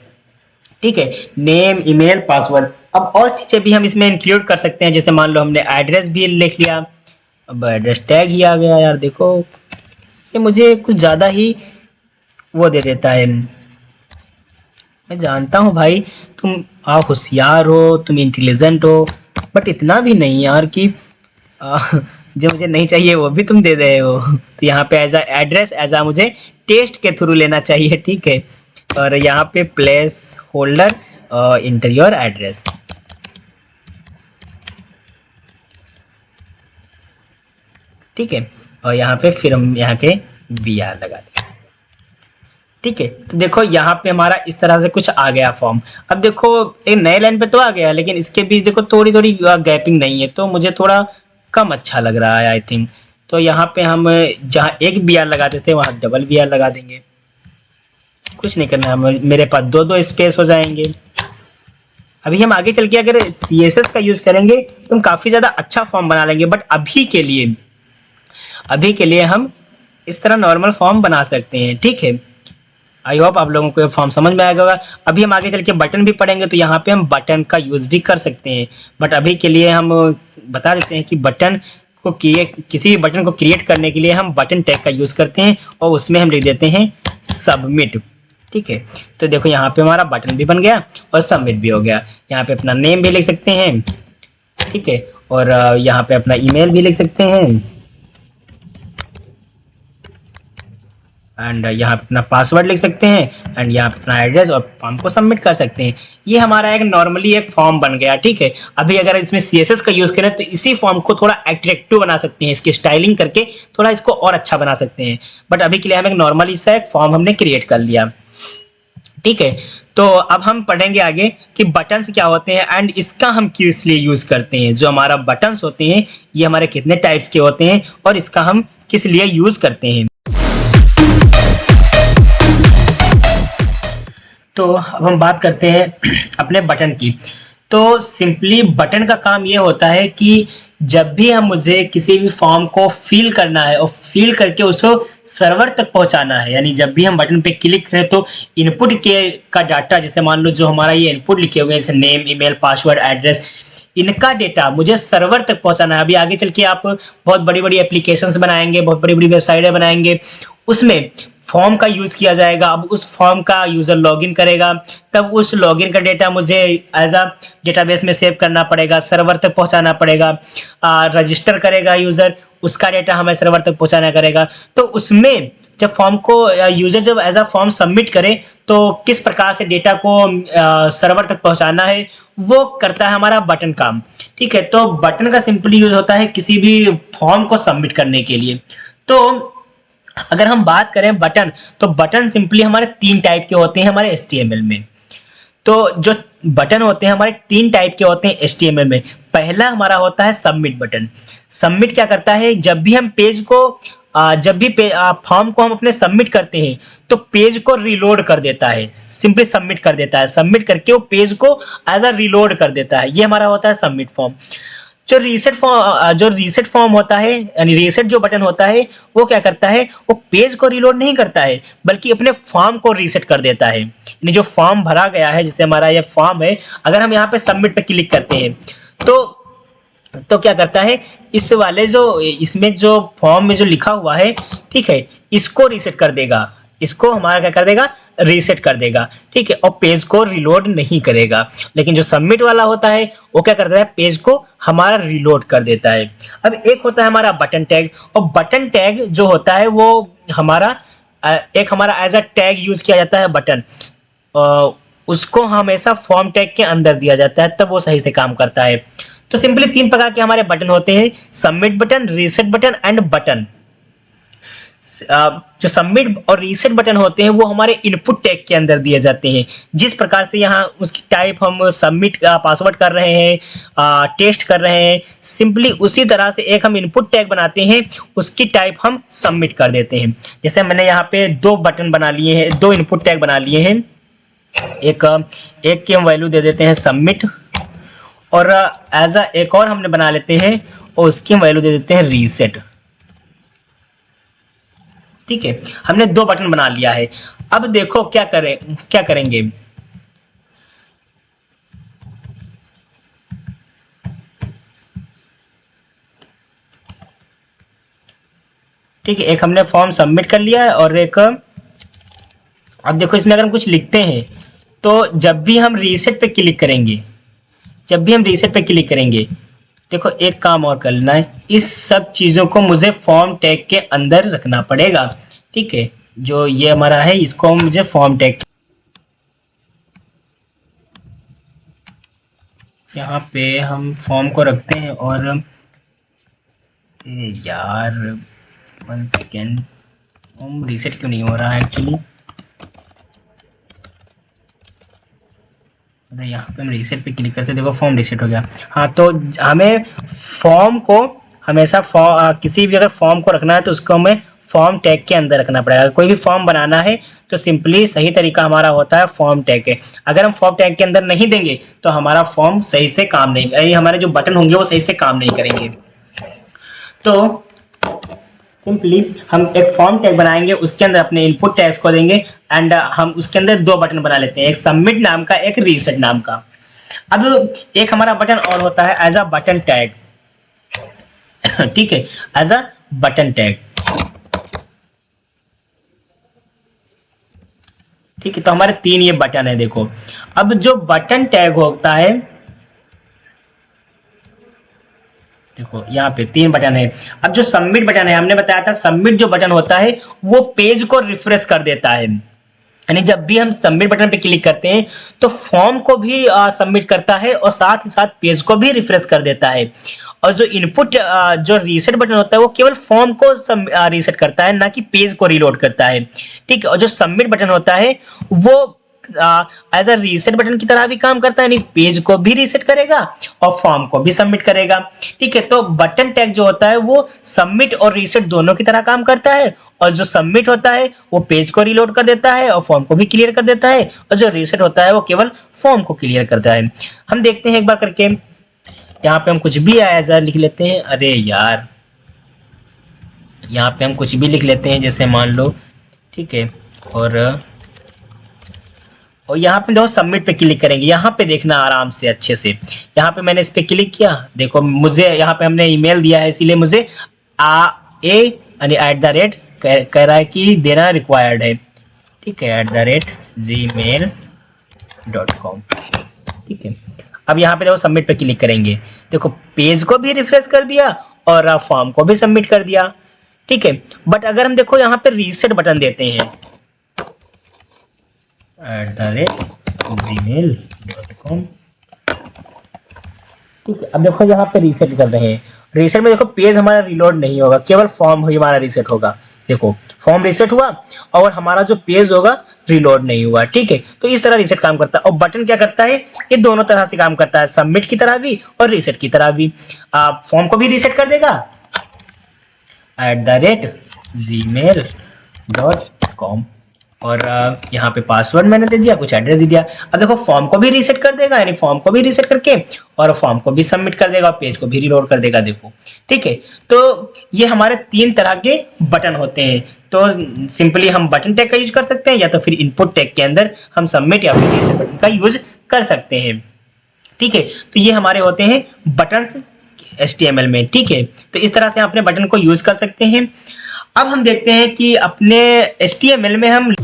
S1: ठीक है। Name, email, password. अब और चीजें भी हम इसमें इंक्लूड कर सकते हैं, जैसे मान लो हमने एड्रेस भी लिख लिया। अब एड्रेस टैग ही आ गया यार, देखो ये मुझे कुछ ज्यादा ही वो दे देता है। मैं जानता हूँ भाई तुम आप होशियार हो, तुम इंटेलिजेंट हो, बट इतना भी नहीं यार कि आ, जो मुझे नहीं चाहिए वो भी तुम दे रहे हो। तो यहाँ पे एज एड्रेस एज मुझे टेस्ट के थ्रू लेना चाहिए, ठीक है। और यहाँ पे place holder inter your address, ठीक है। और यहाँ पे फिर हम यहाँ पे br लगा दें, ठीक है। तो देखो यहाँ पे हमारा इस तरह से कुछ आ गया फॉर्म। अब देखो एक नए लाइन पे तो आ गया, लेकिन इसके बीच देखो थोड़ी थोड़ी गैपिंग नहीं है, तो मुझे थोड़ा कम अच्छा लग रहा है आई थिंक। तो यहाँ पे हम जहाँ एक br लगाते थे वहाँ डबल br लगा देंगे। कुछ नहीं करना है, मेरे पास दो दो स्पेस हो जाएंगे। अभी हम आगे चल के अगर CSS का यूज करेंगे तो हम काफी ज्यादा अच्छा फॉर्म बना लेंगे, बट अभी के लिए हम इस तरह नॉर्मल फॉर्म बना सकते हैं, ठीक है। आई होप आप लोगों को ये फॉर्म समझ में आएगा। अभी हम आगे चल के बटन भी पढ़ेंगे तो यहाँ पे हम बटन का यूज भी कर सकते हैं, बट अभी के लिए हम बता देते हैं कि किसी भी बटन को क्रिएट करने के लिए हम बटन टैग का यूज करते हैं और उसमें हम लिख देते हैं सबमिट, ठीक है। तो देखो यहाँ पे हमारा बटन भी बन गया और सबमिट भी हो गया। यहाँ पे अपना नेम भी लिख सकते हैं, ठीक है। और यहाँ पे अपना ईमेल भी लिख सकते हैं, एंड यहाँ पे अपना पासवर्ड लिख सकते हैं, एंड यहाँ पे अपना एड्रेस और फॉर्म को सबमिट कर सकते हैं। ये हमारा एक नॉर्मली एक फॉर्म बन गया, ठीक है। अभी अगर इसमें CSS का यूज करें तो इसी फॉर्म को थोड़ा अट्रैक्टिव बना सकते हैं, इसकी स्टाइलिंग करके थोड़ा इसको और अच्छा बना सकते हैं, बट अभी के लिए हम एक नॉर्मली सा एक फॉर्म हमने क्रिएट कर लिया, ठीक है। तो अब हम पढ़ेंगे आगे कि बटन्स क्या होते हैं एंड इसका हम किस लिए यूज करते हैं। जो हमारा बटन्स होते हैं ये हमारे कितने टाइप्स के होते हैं और इसका हम किस लिए यूज करते हैं। तो अब हम बात करते हैं अपने बटन की। तो सिंपली बटन का काम ये होता है कि जब भी हम मुझे किसी भी फॉर्म को फिल करना है और फिल करके उसको सर्वर तक पहुंचाना है, यानी जब भी हम बटन पे क्लिक करें तो इनपुट के का डाटा, जैसे मान लो जो हमारा ये इनपुट लिखे हुए हैं जैसे नेम, ईमेल, पासवर्ड, एड्रेस, इनका डेटा मुझे सर्वर तक पहुंचाना है। अभी आगे चल के आप बहुत बड़ी बड़ी एप्लीकेशंस बनाएंगे, बहुत बड़ी बड़ी वेबसाइटें बनाएंगे, उसमें फॉर्म का यूज किया जाएगा। अब उस फॉर्म का यूजर लॉगिन करेगा, तब उस लॉगिन का डेटा मुझे एज अ डेटाबेस में सेव करना पड़ेगा, सर्वर तक पहुंचाना पड़ेगा। रजिस्टर करेगा यूजर, उसका डेटा हमें सर्वर तक पहुंचाना करेगा। तो उसमें जब फॉर्म को यूजर जब एज अ फॉर्म सबमिट करे तो किस प्रकार से डेटा को सर्वर तक पहुंचाना है वो करता है हमारा बटन काम, ठीक है। तो बटन का सिंपली यूज होता है किसी भी फॉर्म को सबमिट करने के लिए। तो अगर हम बात करें बटन, तो बटन सिंपली हमारे 3 टाइप के होते हैं हमारे HTML में। तो जो बटन होते हैं हमारे 3 टाइप के होते हैं HTML में। पहला हमारा होता है सबमिट बटन। सबमिट क्या करता है, जब भी हम पेज को फॉर्म को हम अपने सबमिट करते हैं तो पेज को रिलोड कर देता है, सिंपली सबमिट कर देता है। सबमिट करके वो पेज को एज अ रिलोड कर देता है, ये हमारा होता है सबमिट फॉर्म। जो रीसेट फॉर्म होता है, यानी रीसेट जो बटन होता है वो क्या करता है, वो पेज को रिलोड नहीं करता है बल्कि अपने फॉर्म को रीसेट कर देता है। यानी जो फॉर्म भरा गया है, जैसे हमारा ये फॉर्म है, अगर हम यहाँ पे सबमिट पे क्लिक करते हैं तो क्या करता है, इसमें जो फॉर्म में जो लिखा हुआ है, ठीक है, इसको रीसेट कर देगा, इसको हमारा क्या कर देगा, रीसेट कर देगा, ठीक है, और पेज को रिलोड नहीं करेगा। लेकिन जो सबमिट वाला होता है वो क्या करता है, पेज को हमारा रिलोड कर देता है। अब एक होता है हमारा बटन टैग, और बटन टैग जो होता है वो हमारा एज अ टैग यूज किया जाता है बटन, उसको हमेशा फॉर्म टैग के अंदर दिया जाता है, तब वो सही से काम करता है। तो सिंपली 3 प्रकार के हमारे बटन होते हैं, submit button, reset button and button. जो सबमिट और रीसेट बटन होते हैं वो हमारे इनपुट टैग के अंदर दिए जाते हैं। जिस प्रकार से यहाँ उसकी टाइप हम सबमिट पासवर्ड कर रहे हैं, टेस्ट कर रहे हैं, सिंपली उसी तरह से एक हम इनपुट टैग बनाते हैं, उसकी टाइप हम सबमिट कर देते हैं। जैसे मैंने यहाँ पे 2 बटन बना लिए हैं, 2 इनपुट टैग बना लिए हैं। एक की हम वैल्यू दे देते हैं सबमिट, और एज अ एक और हमने बना लेते हैं, और उसकी वैल्यू दे देते हैं रीसेट। ठीक है, हमने 2 बटन बना लिया है। अब देखो क्या करेंगे। ठीक है, एक हमने फॉर्म सबमिट कर लिया है और एक, अब देखो इसमें अगर हम कुछ लिखते हैं तो जब भी हम रीसेट पे क्लिक करेंगे, देखो एक काम और करना है, इस सब चीज़ों को मुझे फॉर्म टैग के अंदर रखना पड़ेगा। ठीक है, जो ये हमारा है इसको मुझे फॉर्म टैग, यहाँ पे हम फॉर्म को रखते हैं और यार 1 सेकेंड, फॉर्म रीसेट क्यों नहीं हो रहा है एक्चुअली। अरे यहाँ पे हम रीसेट पे क्लिक करते हैं, देखो फॉर्म रीसेट हो गया। हाँ, तो हमें फॉर्म को हमेशा किसी भी अगर फॉर्म को रखना है तो उसको हमें फॉर्म टैग के अंदर रखना पड़ेगा। कोई भी फॉर्म बनाना है तो सिंपली सही तरीका हमारा होता है फॉर्म टैग के। अगर हम फॉर्म टैग के अंदर नहीं देंगे तो हमारा फॉर्म सही से काम नहीं, यानी हमारे जो बटन होंगे वो सही से काम नहीं करेंगे। तो सिंपली हम एक फॉर्म टैग बनाएंगे, उसके अंदर अपने इनपुट टैग्स को देंगे एंड हम उसके अंदर 2 बटन बना लेते हैं, एक सबमिट नाम का, एक रीसेट नाम का। अब एक हमारा बटन और होता है एज अ बटन टैग। ठीक है, एज अ बटन टैग। ठीक है, तो हमारे 3 ये बटन है। देखो अब जो बटन टैग होता है, देखो यहाँ पे 3 बटन है। अब जो सबमिट बटन है, हमने बताया था सबमिट जो बटन होता है वो पेज को रिफ्रेश कर देता है, यानी जब भी हम सबमिट बटन पे क्लिक करते हैं तो फॉर्म को भी सबमिट करता है और साथ ही साथ पेज को भी रिफ्रेश कर देता है। और जो इनपुट जो रीसेट बटन होता है वो केवल फॉर्म को रीसेट करता है, ना कि पेज को रीलोड करता है। ठीक है, और जो सबमिट बटन होता है वो एज अ रीसेट बटन की तरह भी काम करता है, यानी पेज को भी रीसेट करेगा और फॉर्म को भी सबमिट करेगा। ठीक है, तो बटन टैग जो होता है वो सबमिट और रीसेट दोनों की तरह काम करता है, और जो सबमिट होता है वो पेज को रीलोड कर देता है और फॉर्म को भी क्लियर कर देता है, और जो रीसेट होता है वो केवल फॉर्म को क्लियर करता है। हम देखते हैं एक बार करके, यहाँ पे हम कुछ भी एज लिख लेते हैं। अरे यार, यहाँ पे हम कुछ भी लिख लेते हैं, जैसे मान लो। ठीक है, और यहाँ पे देखो सबमिट पे क्लिक करेंगे, यहाँ पे देखना आराम से अच्छे से। यहाँ पे मैंने इस पे क्लिक किया, देखो मुझे यहाँ पे हमने ईमेल दिया है, इसीलिए मुझे @@ कह रहा है कि देना रिक्वायर्ड है। ठीक है, @gmail.com। ठीक है, अब यहाँ पे देखो सबमिट पे क्लिक करेंगे, देखो पेज को भी रिफ्रेश कर दिया और फॉर्म को भी सबमिट कर दिया। ठीक है, बट अगर हम देखो यहाँ पे रीसेट बटन देते हैं @gmail.com। ठीक है, अब देखो यहाँ पे रीसेट कर रहे हैं, रीसेट में देखो पेज हमारा रिलोड नहीं होगा, केवल फॉर्म ही हमारा रीसेट होगा। देखो फॉर्म रीसेट हुआ और हमारा जो पेज होगा रिलोड नहीं हुआ। ठीक है, तो इस तरह रीसेट काम करता है। और बटन क्या करता है, ये दोनों तरह से काम करता है, सबमिट की तरह भी और रीसेट की तरह भी। आप फॉर्म को भी रीसेट कर देगा @gmail.com, और यहाँ पे पासवर्ड मैंने दे दिया, कुछ एड्रेस दे दिया। अब देखो फॉर्म को भी रीसेट कर देगा, यानी फॉर्म को भी रीसेट करके और फॉर्म को भी सबमिट कर देगा, पेज को भी रीलोड कर देगा। देखो ठीक है, तो ये हमारे 3 तरह के बटन होते हैं। तो सिंपली हम बटन टैग का यूज कर सकते हैं, या तो फिर इनपुट टैग के अंदर हम सबमिट या फिर रीसेट बटन का यूज कर सकते हैं। ठीक है, तो ये हमारे होते हैं बटन्स HTML में। ठीक है, तो इस तरह से अपने बटन को यूज कर सकते हैं। अब हम देखते हैं कि अपने HTML में हम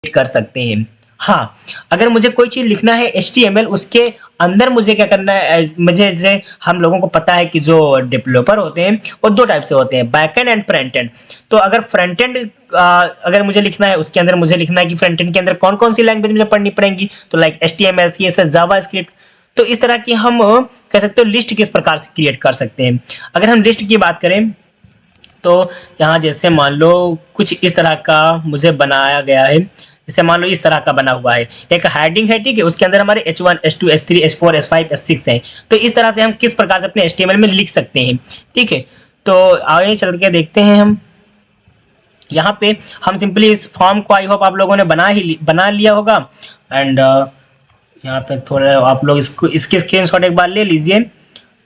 S1: कर सकते हैं। हाँ, अगर मुझे कोई चीज लिखना है HTML, उसके अंदर मुझे क्या करना है, मुझे जैसे हम लोगों को पता है कि जो डेवलपर होते हैं वो 2 टाइप से होते हैं, बैकएंड एंड फ्रंट एंड। तो अगर फ्रंट एंड अगर मुझे लिखना है, उसके अंदर मुझे लिखना है कि फ्रंट एंड के अंदर कौन कौन सी लैंग्वेज मुझे पढ़नी पड़ेंगी, तो लाइक HTML, CSS, जावास्क्रिप्ट। तो इस तरह की हम कह सकते हो लिस्ट किस प्रकार से क्रिएट कर सकते हैं। अगर हम लिस्ट की बात करें तो यहाँ जैसे मान लो कुछ इस तरह का मुझे बनाया गया है, जैसे मान लो इस तरह का बना हुआ है, एक हेडिंग है। ठीक है, उसके अंदर हमारे H1, H2, H3, H4, H5, H6 हैं। तो इस तरह से हम किस प्रकार से अपने HTML में लिख सकते हैं। ठीक है, तो आगे चल के देखते हैं हम। यहाँ पे हम सिंपली इस फॉर्म को, आई होप आप लोगों ने बना लिया होगा, एंड यहाँ पे थोड़ा आप लोग इसको इसकी स्क्रीनशॉट एक बार ले लीजिए,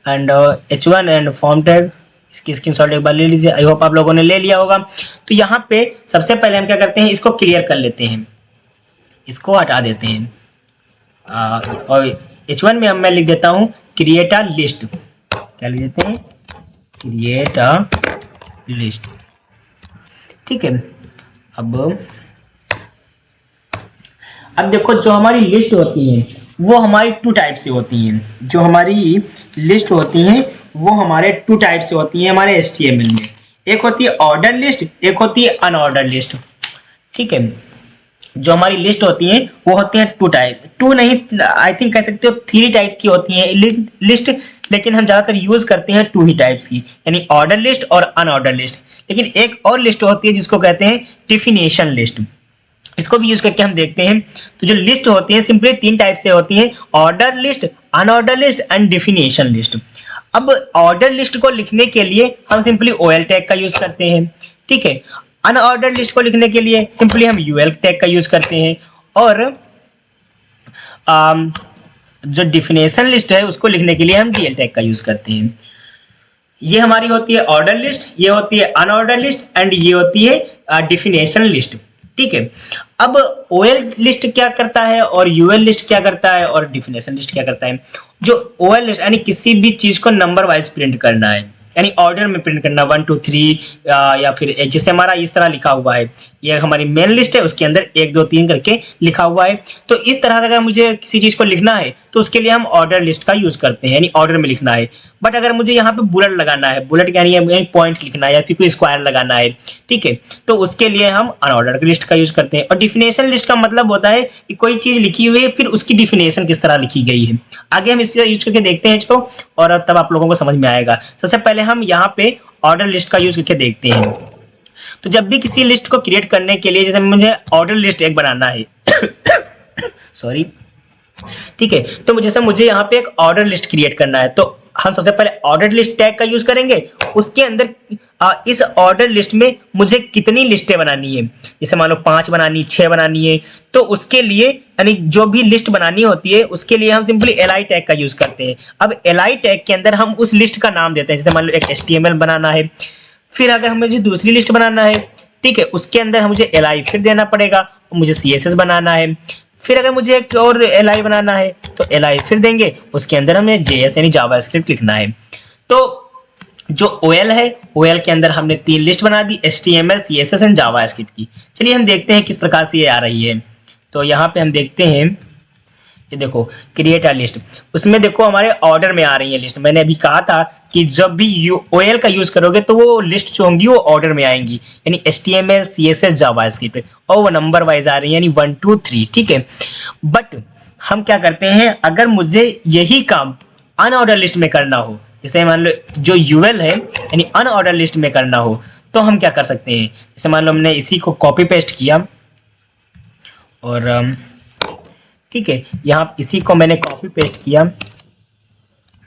S1: and H1 and form tag इसकी स्क्रीनशॉट एक बार ले लीजिए। आई होप आप लोगों ने ले लिया होगा। तो यहाँ पे सबसे पहले हम क्या करते हैं, इसको क्लियर कर लेते हैं, इसको हटा देते हैं। और H1 में मैं लिख देता हूँ क्रिएट अ लिस्ट। क्या लिख देते हैं, क्रिएट अ लिस्ट। ठीक है, अब देखो जो हमारी लिस्ट होती है वो हमारी टू टाइप से होती हैं। जो हमारी लिस्ट होती हैं वो हमारे टू टाइप से होती हैं हमारे HTML में। एक होती है ऑर्डर लिस्ट, एक होती है अनऑर्डर लिस्ट। ठीक है, जो हमारी लिस्ट होती हैं वो होती हैं टू टाइप, टू नहीं आई थिंक कह सकते हो 3 टाइप की होती हैं लिस्ट, लेकिन हम ज़्यादातर यूज करते हैं 2 ही टाइप्स की, यानी ऑर्डर लिस्ट और अनऑर्डर लिस्ट। लेकिन एक और लिस्ट होती है जिसको कहते हैं डेफिनेशन लिस्ट, इसको भी यूज करके हम देखते हैं। तो जो लिस्ट होती है सिंपली 3 टाइप से होती है, order list, unordered list and definition list. अब ऑर्डर लिस्ट को लिखने के लिए हम सिंपली OL टैग का यूज करते हैं। ठीक है, अनऑर्डर लिस्ट को लिखने के लिए सिंपली हम UL टैग का यूज करते हैं, और जो डेफिनेशन लिस्ट है उसको लिखने के लिए हम DL टैग का यूज करते हैं। ये हमारी होती है ऑर्डर लिस्ट, ये होती है अनऑर्डर लिस्ट एंड ये होती है डेफिनेशन लिस्ट। ठीक है, अब OL लिस्ट क्या करता है और UL लिस्ट क्या करता है और डेफिनेशन लिस्ट क्या करता है। जो OL लिस्ट यानी किसी भी चीज को नंबर वाइज प्रिंट करना है, यानी ऑर्डर में प्रिंट करना 1 2 3 या फिर जैसे हमारा इस तरह लिखा हुआ है, ये हमारी मेन लिस्ट है, उसके अंदर 1 2 3 करके लिखा हुआ है। तो इस तरह से अगर मुझे किसी चीज को लिखना है तो उसके लिए हम ऑर्डर लिस्ट का यूज करते हैं, यानी ऑर्डर में लिखना है। बट अगर मुझे यहाँ पे बुलेट लगाना है, बुलेट यानी पॉइंट लिखना है या फिर कोई स्क्वायर लगाना है, ठीक है, तो उसके लिए हम अनऑर्डर लिस्ट का यूज करते हैं। और डिफिनेशन लिस्ट का मतलब होता है कि कोई चीज लिखी हुई है फिर उसकी डिफिनेशन किस तरह लिखी गई है। आगे हम इसका यूज करके देखते हैं इसको, और तब आप लोगों को समझ में आएगा। सबसे पहले हम यहाँ पे ऑर्डर लिस्ट का यूज करके देखते हैं। तो जब भी किसी लिस्ट को क्रिएट करने के लिए, जैसे मुझे ऑर्डर लिस्ट एक बनाना है सॉरी, ठीक है, तो जैसे मुझे यहाँ पे एक ऑर्डर लिस्ट क्रिएट करना है, तो हम सबसे पहले ऑर्डर लिस्ट टैग का यूज करेंगे। उसके अंदर इस ऑर्डर लिस्ट में मुझे कितनी लिस्टें बनानी है, जैसे मान लो 5 बनानी, 6 बनानी है, तो उसके लिए यानी जो भी लिस्ट बनानी होती है उसके लिए हम सिंपली li टैग का यूज करते हैं। अब li टैग के अंदर हम उस लिस्ट का नाम देते हैं, जैसे मान लो एक HTML बनाना है, फिर अगर हमें जो दूसरी लिस्ट बनाना है, ठीक है, उसके अंदर मुझे li फिर देना पड़ेगा, मुझे CSS बनाना है, फिर अगर मुझे एक और li बनाना है तो li फिर देंगे, उसके अंदर हमें JS यानी जावास्क्रिप्ट लिखना है। तो जो OL है, OL के अंदर हमने 3 लिस्ट बना दी, HTML, CSS एंड जावास्क्रिप्ट की। चलिए हम देखते हैं किस प्रकार से ये आ रही है। तो यहाँ पे हम देखते हैं, ये देखो क्रिएट अ लिस्ट, उसमें देखो हमारे ऑर्डर में आ रही है लिस्ट। मैंने अभी कहा था कि जब भी OL का यूज करोगे तो वो लिस्ट जो होंगी वो ऑर्डर में आएंगी, यानी HTML, CSS, जावास्क्रिप्ट, और वो नंबर वाइज आ रही है, यानी 1 2 3, ठीक है। बट हम क्या करते हैं, अगर मुझे यही काम अनऑर्डर लिस्ट में करना हो, जैसे मान लो जो UL है यानी अनऑर्डर लिस्ट में करना हो, तो हम क्या कर सकते हैं, जैसे मान लो हमने इसी को कॉपी पेस्ट किया, और ठीक है, यहाँ इसी को मैंने कॉपी पेस्ट किया,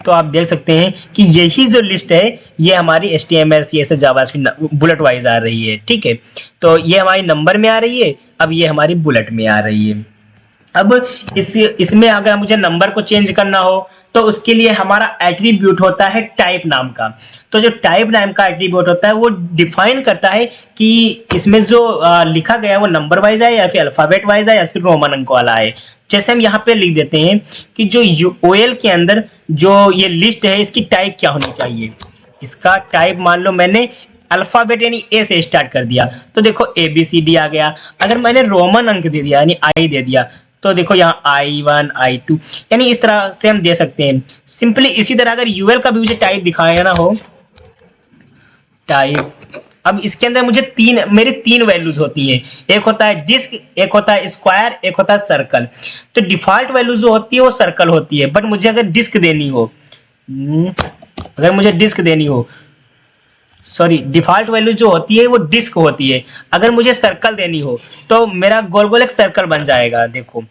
S1: तो आप देख सकते हैं कि यही जो लिस्ट है ये हमारी HTML, CSS, JavaScript bullet wise आ रही है, ठीक है। तो ये हमारी नंबर में आ रही है, अब ये हमारी बुलेट में आ रही है। अब इसमें अगर मुझे नंबर को चेंज करना हो तो उसके लिए हमारा एट्रीब्यूट होता है टाइप नाम का। तो जो टाइप नाम का एट्रीब्यूट होता है वो डिफाइन करता है कि इसमें जो लिखा गया है वो नंबर वाइज है या फिर अल्फाबेट वाइज है या फिर रोमन अंक वाला है। जैसे हम यहाँ पे लिख देते हैं कि जो OL के अंदर जो ये लिस्ट है इसकी टाइप क्या होनी चाहिए। इसका टाइप मान लो मैंने अल्फाबेट यानी A से स्टार्ट कर दिया, तो देखो ABCD आ गया। अगर मैंने रोमन अंक दे दिया यानी I दे दिया, तो देखो यहाँ I1 I2, यानी इस तरह से हम दे सकते हैं। सिंपली इसी तरह अगर UL का भी मुझे टाइप दिखाना हो, टाइप, अब इसके अंदर मुझे मेरी 3 वैल्यूज होती हैं, एक होता है डिस्क, एक होता है स्क्वायर, एक होता है सर्कल। तो डिफॉल्ट वैल्यू जो होती है वो सर्कल होती है, बट मुझे अगर डिस्क देनी हो, सॉरी, डिफॉल्ट वैल्यू जो होती है वो डिस्क होती है। अगर मुझे सर्कल देनी हो तो मेरा गोल गोल एक सर्कल बन जाएगा। देखो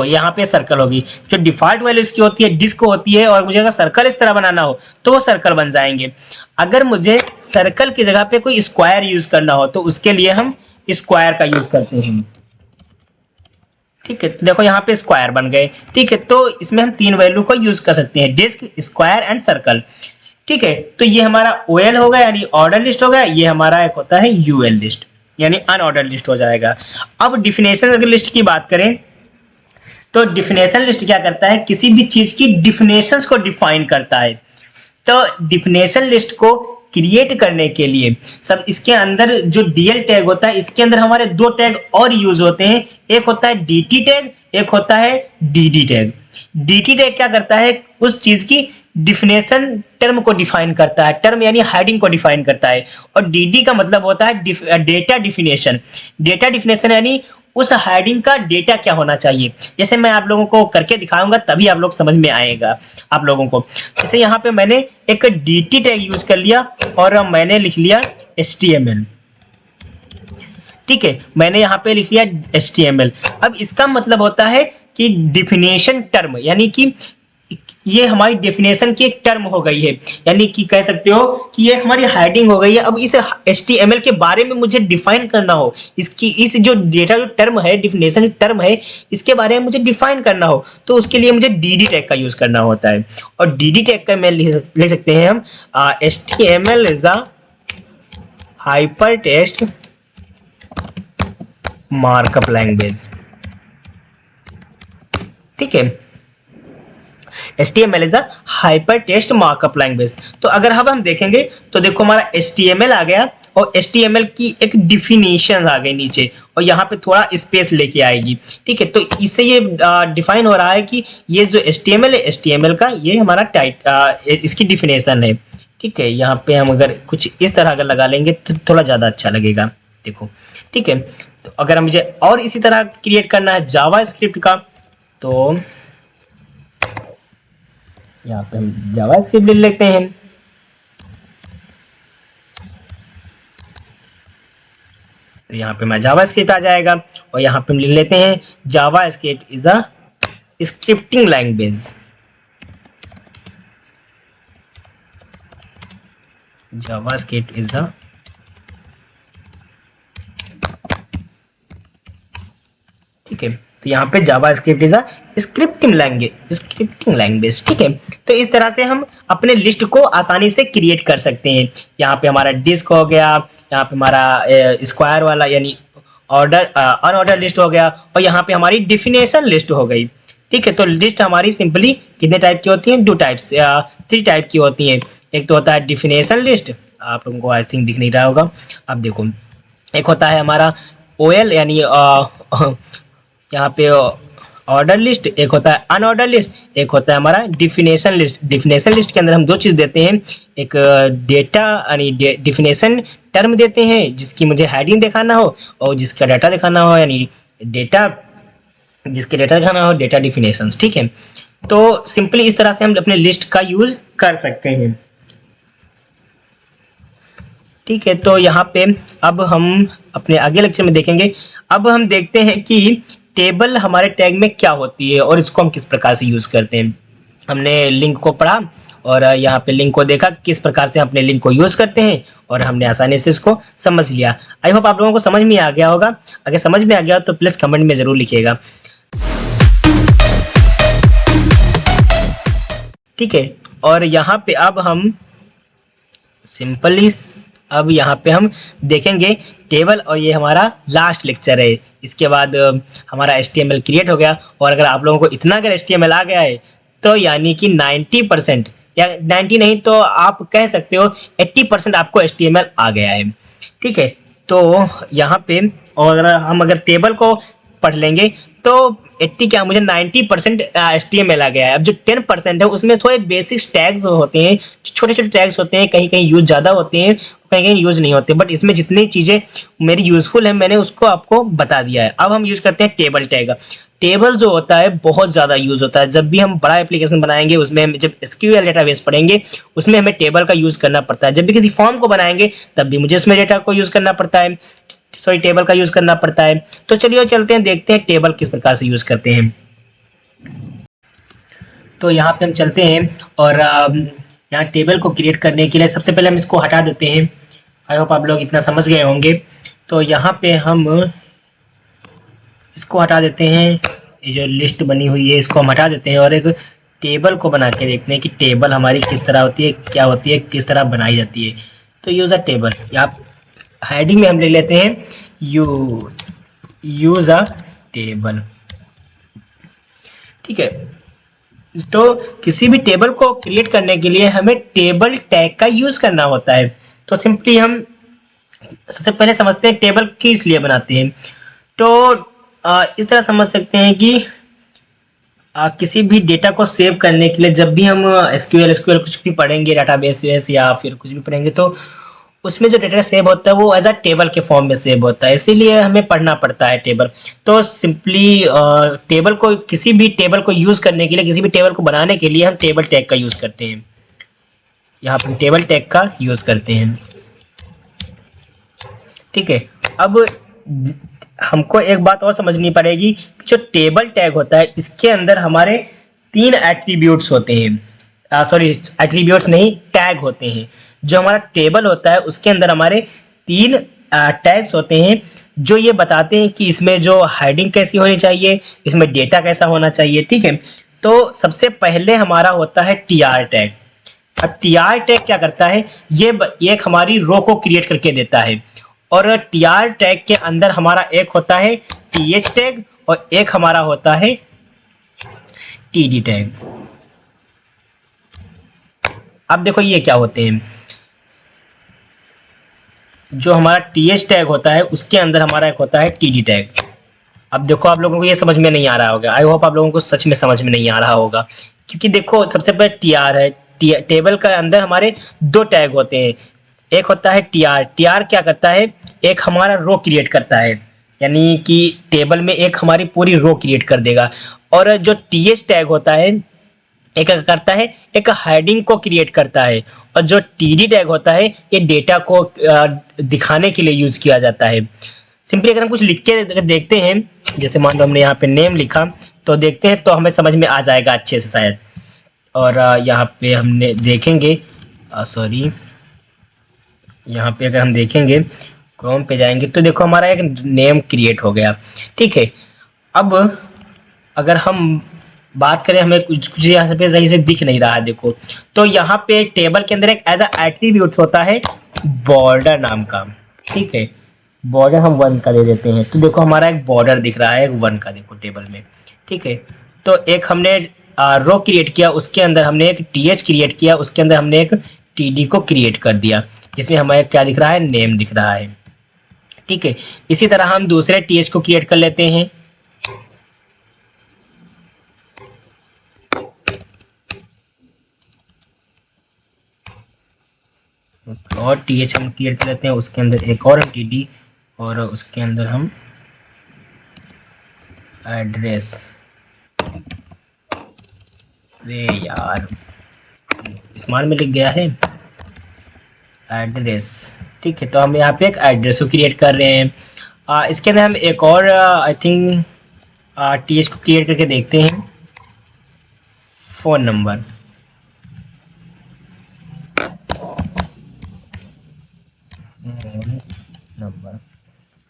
S1: यहाँ पे सर्कल होगी। जो डिफॉल्ट वैल्यू इसकी होती है डिस्क होती है, और मुझे अगर सर्कल इस तरह बनाना हो तो वो सर्कल बन जाएंगे। अगर मुझे सर्कल की जगह पे कोई स्क्वायर यूज करना हो तो उसके लिए हम स्क्वायर का यूज करते हैं। ठीक है, तो देखो यहाँ पे स्क्वायर बन गए। ठीक है, तो इसमें हम 3 वैल्यू को यूज कर सकते हैं, डिस्क, स्क्वायर एंड सर्कल। ठीक है, तो ये हमारा OL हो गया यानी ऑर्डर लिस्ट हो गया, ये हमारा एक होता है UL लिस्ट यानी अनऑर्डर लिस्ट हो जाएगा। अब डिफिनेशन अगर लिस्ट की बात करें तो डिफिनेशन लिस्ट क्या करता है, किसी भी चीज की डिफिनेशंस को डिफाइन करता है। तो डिफिनेशन लिस्ट को क्रिएट करने के लिए सब इसके अंदर जो DL टैग होता है, इसके अंदर हमारे 2 टैग और यूज होते हैं, एक होता है DT टैग, एक होता है DD टैग। DT टैग क्या करता है, उस चीज की डिफिनेशन टर्म को डिफाइन करता है, टर्म यानी हेडिंग को डिफाइन करता है। और DD का मतलब होता है डेटा डिफिनेशन। डेटा डिफिनेशन यानी उस हेडिंग का डेटा क्या होना चाहिए। जैसे मैं आप लोगों को करके दिखाऊंगा तभी आप लोग समझ में आएगा आप लोगों को। जैसे यहाँ पे मैंने एक DT टैग यूज कर लिया और मैंने लिख लिया HTML। ठीक है, मैंने यहाँ पे लिख लिया HTML। अब इसका मतलब होता है कि डिफिनेशन टर्म यानी कि ये हमारी डेफिनेशन की एक टर्म हो गई है, यानी कि कह सकते हो कि ये हमारी हेडिंग हो गई है। अब इस HTML के बारे में मुझे डिफाइन करना हो, इसकी इस जो डेटा जो टर्म है, डिफिनेशन टर्म है, इसके बारे में मुझे डिफाइन करना हो तो उसके लिए मुझे DD टैग का यूज करना होता है। और DD टैग का मैं ले सकते हैं हम HTML is a hypertext markup language. ठीक है, HTML is a hypertext markup language. तो अगर अब हम देखेंगे तो देखो हमारा HTML आ गया और HTML की एक डिफिनेशन आ गई नीचे और यहाँ पे थोड़ा स्पेस लेके आएगी। ठीक है, तो इससे ये डिफाइन हो रहा है कि ये जो HTML है, HTML का ये हमारा इसकी डिफिनेशन है। ठीक है, यहाँ पे हम अगर कुछ इस तरह अगर लगा लेंगे तो थोड़ा ज़्यादा अच्छा लगेगा। देखो, ठीक है, तो अगर मुझे और इसी तरह क्रिएट करना है जावा स्क्रिप्ट का तो यहाँ पे हम जावा स्क्रिप्ट ले लेते हैं। तो यहाँ पे मैं जावा स्क्रिप्ट आ जाएगा और यहाँ पे हम लिख लेते हैं JavaScript is a scripting language. JavaScript is a ठीक है, तो यहाँ पे JavaScript is a scripting language. ठीक है, तो इस तरह से हम अपने लिस्ट को आसानी से क्रिएट कर सकते हैं। यहाँ पे हमारा डिस्क हो गया, यहाँ पे हमारा स्क्वायर वाला यानी ऑर्डर अनऑर्डर लिस्ट हो गया और यहाँ पे हमारी डिफिनेशन लिस्ट हो गई। ठीक है, तो लिस्ट हमारी सिंपली कितने टाइप की होती हैं, 2 टाइप्स 3 टाइप की होती हैं। एक तो होता है डिफिनेशन लिस्ट, आप लोगों को आई थिंक दिख नहीं रहा होगा। अब देखो, एक होता है हमारा OL यानी यहाँ पे ऑर्डर लिस्ट, एक होता है अनऑर्डर लिस्ट, एक होता है हमारा डिफिनेशन लिस्ट। डिफिनेशन लिस्ट के अंदर हम 2 चीज़ देते हैं, एक डेटा यानी डिफिनेशन टर्म देते हैं जिसकी मुझे हेडिंग दिखाना हो और जिसका डाटा दिखाना हो यानी डेटा, जिसके डेटा दिखाना हो डेटा डिफिनेशंस। ठीक है, तो सिंपली इस तरह से हम अपने लिस्ट का यूज कर सकते हैं। ठीक है, तो यहाँ पे अब हम अपने आगे लेक्चर में देखेंगे। अब हम देखते हैं कि टेबल हमारे टैग में क्या होती है और इसको हम किस प्रकार से यूज करते हैं। हमने लिंक को पढ़ा और यहाँ पे लिंक को देखा किस प्रकार से हम अपने लिंक को यूज करते हैं और हमने आसानी से इसको समझ लिया। आई होप आप लोगों को समझ में आ गया होगा। अगर समझ में आ गया तो प्लीज कमेंट में जरूर लिखिएगा। ठीक है, और यहाँ पे अब हम सिंपली अब यहाँ पे हम देखेंगे टेबल और ये हमारा लास्ट लेक्चर है। इसके बाद हमारा HTML क्रिएट हो गया और अगर आप लोगों को इतना अगर HTML आ गया है तो यानी कि 90% या 90 नहीं तो आप कह सकते हो 80% आपको HTML आ गया है। ठीक है, तो यहाँ पे और अगर टेबल को पढ़ लेंगे तो 80 क्या मुझे 90% HTML आ गया है। अब जो 10% है उसमें थोड़े बेसिक्स टैग्स होते हैं, छोटे छोटे टैग्स होते हैं, कहीं कहीं यूज ज़्यादा होते हैं, कहीं कहीं यूज नहीं होते, बट इसमें जितनी चीज़ें मेरी यूजफुल है मैंने उसको आपको बता दिया है। अब हम यूज करते हैं टेबल टैग। टेबल जो होता है बहुत ज़्यादा यूज होता है। जब भी हम बड़ा एप्लीकेशन बनाएंगे उसमें हम जब SQL डेटाबेस पढ़ेंगे उसमें हमें टेबल का यूज करना पड़ता है। जब भी किसी फॉर्म को बनाएंगे तब भी मुझे उसमें डेटा को यूज करना पड़ता है, सॉरी टेबल का यूज करना पड़ता है। तो चलिए चलते हैं, देखते हैं टेबल किस प्रकार से यूज करते हैं। तो यहाँ पे हम चलते हैं और यहाँ टेबल को क्रिएट करने के लिए सबसे पहले हम इसको हटा देते हैं। आई होप आप लोग इतना समझ गए होंगे। तो यहाँ पे हम इसको हटा देते हैं ये जो लिस्ट बनी हुई है इसको हम हटा देते हैं और एक टेबल को बना के देखते हैं कि टेबल हमारी किस तरह होती है, क्या होती है, किस तरह बनाई जाती है। तो यूज़ अ टेबल, या हेडिंग में हम ले लेते हैं यूज़ अ टेबल। ठीक है, तो किसी भी टेबल को क्रिएट करने के लिए हमें टेबल टैग का यूज़ करना होता है। तो सिंपली हम सबसे पहले समझते हैं टेबल किस लिए बनाते हैं। तो इस तरह समझ सकते हैं कि किसी भी डेटा को सेव करने के लिए जब भी हम एसक्यूएल कुछ भी पढ़ेंगे, डाटाबेस या फिर कुछ भी पढ़ेंगे, तो उसमें जो डेटा सेव होता है वो एज अ टेबल के फॉर्म में सेव होता है, इसीलिए हमें पढ़ना पड़ता है टेबल। तो सिंपली टेबल को, किसी भी टेबल को यूज़ करने के लिए, किसी भी टेबल को बनाने के लिए हम टेबल टैग का यूज़ करते हैं। यहाँ पर टेबल टैग का यूज़ करते हैं। ठीक है, अब हमको एक बात और समझनी पड़ेगी कि जो टेबल टैग होता है इसके अंदर हमारे 3 एट्रीब्यूट्स होते हैं, सॉरी एट्रीब्यूट्स नहीं, टैग होते हैं। जो हमारा टेबल होता है उसके अंदर हमारे 3 टैग्स होते हैं जो ये बताते हैं कि इसमें जो हेडिंग कैसी होनी चाहिए, इसमें डेटा कैसा होना चाहिए। ठीक है, तो सबसे पहले हमारा होता है टीआर टैग। अब टीआर टैग क्या करता है, ये एक हमारी रो को क्रिएट करके देता है, और टीआर टैग के अंदर हमारा एक होता है टीएच टैग और एक हमारा होता है टीडी टैग। अब देखो ये क्या होते हैं, जो हमारा टीएच टैग होता है उसके अंदर हमारा एक होता है टीडी टैग। अब देखो आप लोगों को ये समझ में नहीं आ रहा होगा, आई होप आप लोगों को सच में समझ में नहीं आ रहा होगा, क्योंकि देखो सबसे पहले टीआर है, टेबल के अंदर हमारे 2 टैग होते हैं। एक होता है टीआर, टीआर क्या करता है, एक हमारा रो क्रिएट करता है, यानी कि टेबल में एक हमारी पूरी रो क्रिएट कर देगा। और जो टीएच टैग होता है एक क्या करता है, एक हेडिंग को क्रिएट करता है। और जो टीडी टैग होता है ये डेटा को दिखाने के लिए यूज किया जाता है। सिंपली अगर हम कुछ लिख के देखते हैं, जैसे मान लो हमने यहाँ पे नेम लिखा, तो देखते हैं तो हमें समझ में आ जाएगा अच्छे से शायद। और यहाँ पे हमने देखेंगे, सॉरी यहाँ पे अगर हम देखेंगे, क्रोम पे जाएंगे तो देखो हमारा एक नेम क्रिएट हो गया। ठीक है, अब अगर हम बात करें, हमें कुछ यहाँ पे सही से दिख नहीं रहा है, देखो तो यहाँ पे टेबल के अंदर एक एज अ एट्रीब्यूट होता है बॉर्डर नाम का। ठीक है, बॉर्डर हम 1 का दे देते हैं, तो देखो हमारा एक बॉर्डर दिख रहा है 1 का, देखो टेबल में। ठीक है, तो एक हमने रो क्रिएट किया, उसके अंदर हमने एक टीएच क्रिएट किया, उसके अंदर हमने एक टीडी को क्रिएट कर दिया, जिसमें हमारे क्या दिख रहा है, नेम दिख रहा है। ठीक है, इसी तरह हम दूसरे टीएच को क्रिएट कर लेते हैं, और टीएच हम क्रिएट कर लेते हैं, उसके अंदर एक और टीडी, और उसके अंदर हम एड्रेस। अरे यार स्मॉल में लिख गया है एड्रेस। ठीक है, तो हम यहाँ पे एक एड्रेस को क्रिएट कर रहे हैं। इसके अंदर हम एक और आई थिंक टीएच को क्रिएट करके देखते हैं, फ़ोन नंबर।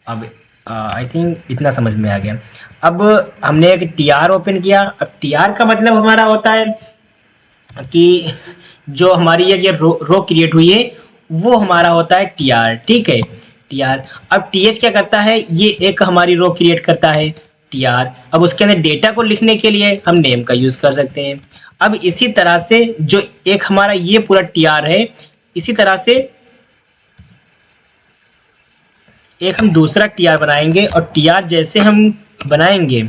S1: अब आई थिंक इतना समझ में आ गया। अब हमने एक टीआर ओपन किया। अब टीआर का मतलब हमारा होता है कि जो हमारी ये रो क्रिएट हुई है वो हमारा होता है टीआर। ठीक है, टीआर। अब टीएच क्या करता है, ये एक हमारी रो क्रिएट करता है टीआर। अब उसके अंदर डेटा को लिखने के लिए हम नेम का यूज कर सकते हैं। अब इसी तरह से जो एक हमारा ये पूरा टीआर है, इसी तरह से एक हम दूसरा टीआर बनाएंगे, और टीआर जैसे हम बनाएंगे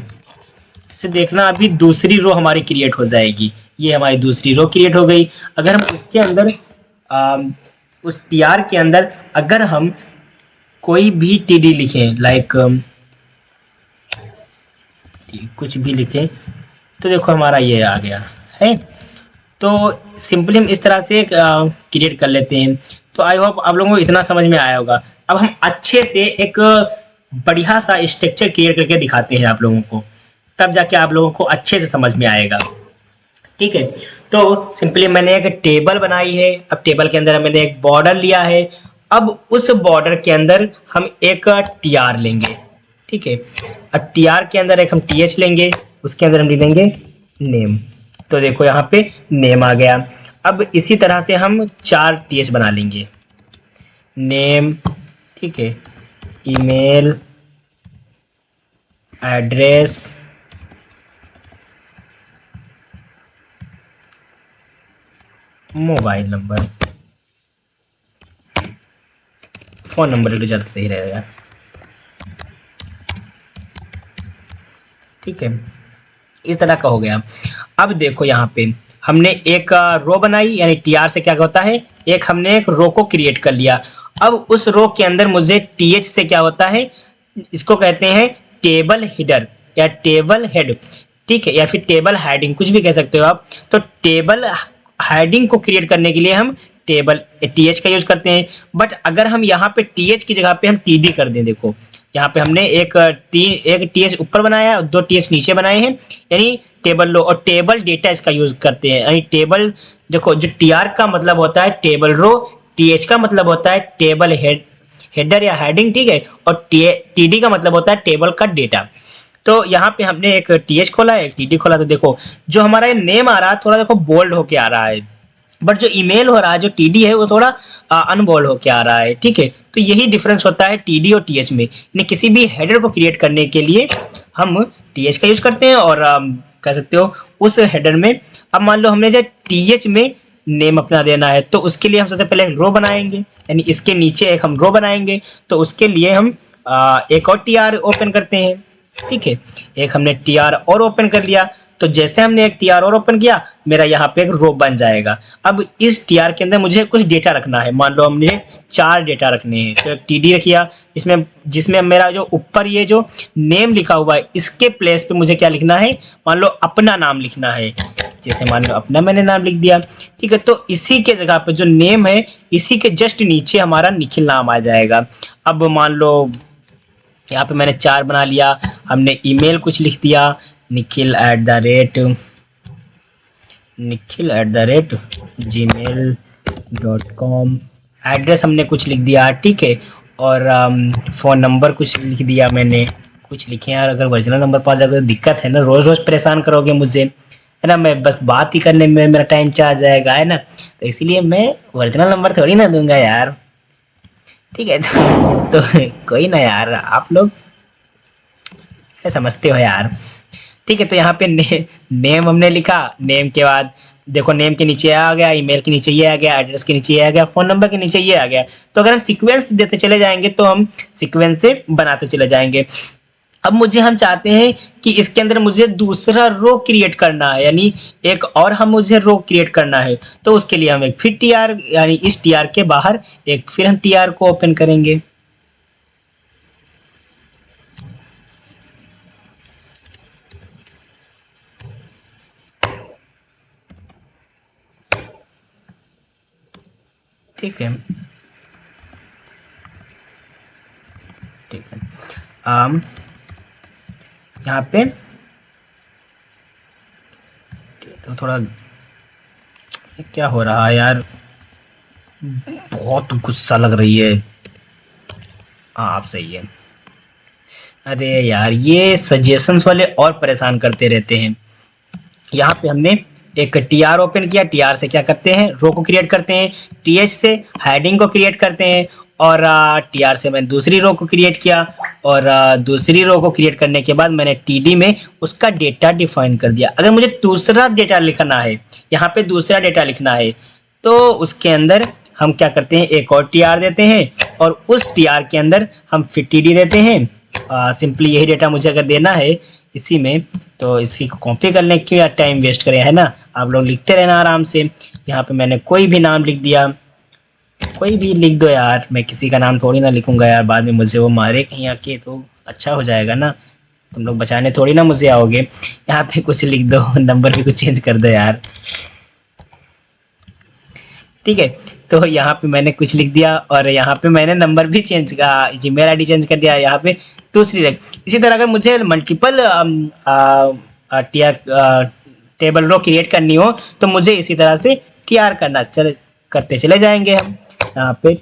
S1: से देखना अभी दूसरी रो हमारी क्रिएट हो जाएगी। ये हमारी दूसरी रो क्रिएट हो गई। अगर हम उसके अंदर उस टीआर के अंदर अगर हम कोई भी टीडी लिखें, लाइक कुछ भी लिखें, तो देखो हमारा ये आ गया है। तो सिंपली हम इस तरह से क्रिएट कर लेते हैं। तो आई होप आप लोगों को इतना समझ में आया होगा। अब हम अच्छे से एक बढ़िया सा स्ट्रक्चर क्रिएट करके दिखाते हैं आप लोगों को, तब जाके आप लोगों को अच्छे से समझ में आएगा। ठीक है, तो सिंपली मैंने एक टेबल बनाई है। अब टेबल के अंदर मैंने एक बॉर्डर लिया है। अब उस बॉर्डर के अंदर हम एक टीआर लेंगे। ठीक है, अब टीआर के अंदर एक हम टीएच लेंगे, उसके अंदर हम लिख देंगे नेम। तो देखो यहाँ पे नेम आ गया। अब इसी तरह से हम 4 टीएच बना लेंगे। नेम, ठीक है, email address, mobile number, phone number तो ज़्यादा सही रहेगा, ठीक है। इस तरह का हो गया। अब देखो यहाँ पे हमने एक रो बनाई, यानी टीआर से क्या होता है, एक हमने एक रो को क्रिएट कर लिया। अब उस रो के अंदर मुझे टीएच से क्या होता है, इसको कहते हैं टेबल हेडर या टेबल हेड, ठीक है, या फिर टेबल हेडिंग, कुछ भी कह सकते हो आप। तो टेबल हेडिंग को क्रिएट करने के लिए हम टेबल टीएच का यूज करते हैं। बट अगर हम यहाँ पे टीएच की जगह पे हम टीडी कर दें, देखो यहाँ पे हमने एक टीएच ऊपर बनाया और 2 टीएच नीचे बनाए हैं, यानी टेबल रो, और टेबल डेटा इसका यूज करते हैं। यानी टेबल, देखो जो टीआर का मतलब होता है टेबल रो, टीएच का मतलब होता है टेबल हेडर या हेडिंग, ठीक है, और टीडी का मतलब होता है टेबल का डेटा। तो यहाँ पे हमने एक टीएच खोला, एक टीडी खोला, तो देखो जो हमारा ये नेम आ रहा है थोड़ा देखो बोल्ड होके आ रहा है, बट जो ईमेल हो रहा है, जो टीडी है, वो थोड़ा अनबोल्ड होके आ रहा है, ठीक है। तो यही डिफरेंस होता है टीडी और टीएच में। यानी किसी भी हेडर को क्रिएट करने के लिए हम टीएच का यूज करते हैं, और कह सकते हो उस हेडर में, अब मान लो हमने जो टीएच में नेम अपना देना है, तो उसके लिए हम सबसे पहले रो बनाएंगे, यानी इसके नीचे एक हम रो बनाएंगे। तो उसके लिए हम एक और टीआर ओपन करते हैं, ठीक है, एक हमने टीआर और ओपन कर लिया। तो जैसे हमने एक टीआर और ओपन किया, मेरा यहाँ पे एक रो बन जाएगा। अब इस टीआर के अंदर मुझे कुछ डेटा रखना है, मान लो मुझे 4 डेटा रखने हैं। तो एक टीडी रखिया, जिसमें मेरा जो ऊपर ये जो नेम लिखा हुआ है, इसके प्लेस पे मुझे क्या लिखना है, मान लो अपना नाम लिखना है। जैसे मान लो अपना मैंने नाम लिख दिया, ठीक है। तो इसी के जगह पे जो नेम है, इसी के जस्ट नीचे हमारा निखिल नाम आ जाएगा। अब मान लो यहाँ पे मैंने 4 बना लिया, हमने ईमेल कुछ लिख दिया, nikhil@gmail.com, एड्रेस हमने कुछ लिख दिया, ठीक है, और फ़ोन नंबर कुछ लिख दिया मैंने, कुछ लिखे यार, अगर ओरिजिनल नंबर पा जाएगा तो दिक्कत है ना, रोज़ रोज़ परेशान करोगे मुझे, है ना, मैं बस बात ही करने में मेरा टाइम चला जाएगा, है ना, तो इसलिए मैं ओरिजिनल नंबर थोड़ी ना दूंगा यार, ठीक है। तो कोई ना यार, आप लोग समझते हो यार, ठीक है। तो यहाँ पे नेम हमने लिखा, नेम के बाद देखो नेम के नीचे आ गया, ईमेल के नीचे ये आ गया, एड्रेस के नीचे ये आ गया, फोन नंबर के नीचे ये आ गया। तो अगर हम सीक्वेंस देते चले जाएंगे तो हम सीक्वेंस से बनाते चले जाएंगे। अब हम चाहते हैं कि इसके अंदर मुझे दूसरा रो क्रिएट करना है, यानी एक और मुझे रो क्रिएट करना है। तो उसके लिए हम एक फिर टीआर, यानी इस टीआर के बाहर एक फिर हम टीआर को ओपन करेंगे, ठीक है, ठीक है। यहाँ पे तो थोड़ा क्या हो रहा है यार, बहुत गुस्सा लग रही है। हाँ आप सही है। अरे यार ये सजेशंस वाले और परेशान करते रहते हैं। यहाँ पे हमने एक टीआर ओपन किया, टीआर से क्या करते हैं, रो को क्रिएट करते हैं, टीएच से हेडिंग को क्रिएट करते हैं, और टीआर से मैंने दूसरी रो को क्रिएट किया, और दूसरी रो को क्रिएट करने के बाद मैंने टीडी में उसका डेटा डिफाइन कर दिया। अगर मुझे दूसरा डेटा लिखना है, यहाँ पे दूसरा डेटा लिखना है, तो उसके अंदर हम क्या करते हैं, एक और टीआर देते हैं, और उस टीआर के अंदर हम फिर टीडी देते हैं। सिंपली यही डेटा मुझे अगर देना है इसी में, तो इसी को कॉपी कर लें, क्यों यार टाइम वेस्ट करें, है ना, आप लोग लिखते रहना आराम से। यहाँ पे मैंने कोई भी नाम लिख दिया, कोई भी लिख दो यार, मैं किसी का नाम थोड़ी ना लिखूंगा यार, बाद में मुझे वो मारे कहीं आके तो अच्छा हो जाएगा ना, तुम लोग बचाने थोड़ी ना मुझे आओगे। यहाँ पे कुछ लिख दो, नंबर भी कुछ चेंज कर दो यार, ठीक है। तो यहाँ पे मैंने कुछ लिख दिया, और यहाँ पे मैंने नंबर भी चेंज किया, जीमेल आईडी चेंज कर दिया, यहाँ पे दूसरी रख। इसी तरह अगर मुझे मल्टीपल टेबल रो क्रिएट करनी हो, तो मुझे इसी तरह से टीआर करते चले जाएंगे हम यहाँ पे,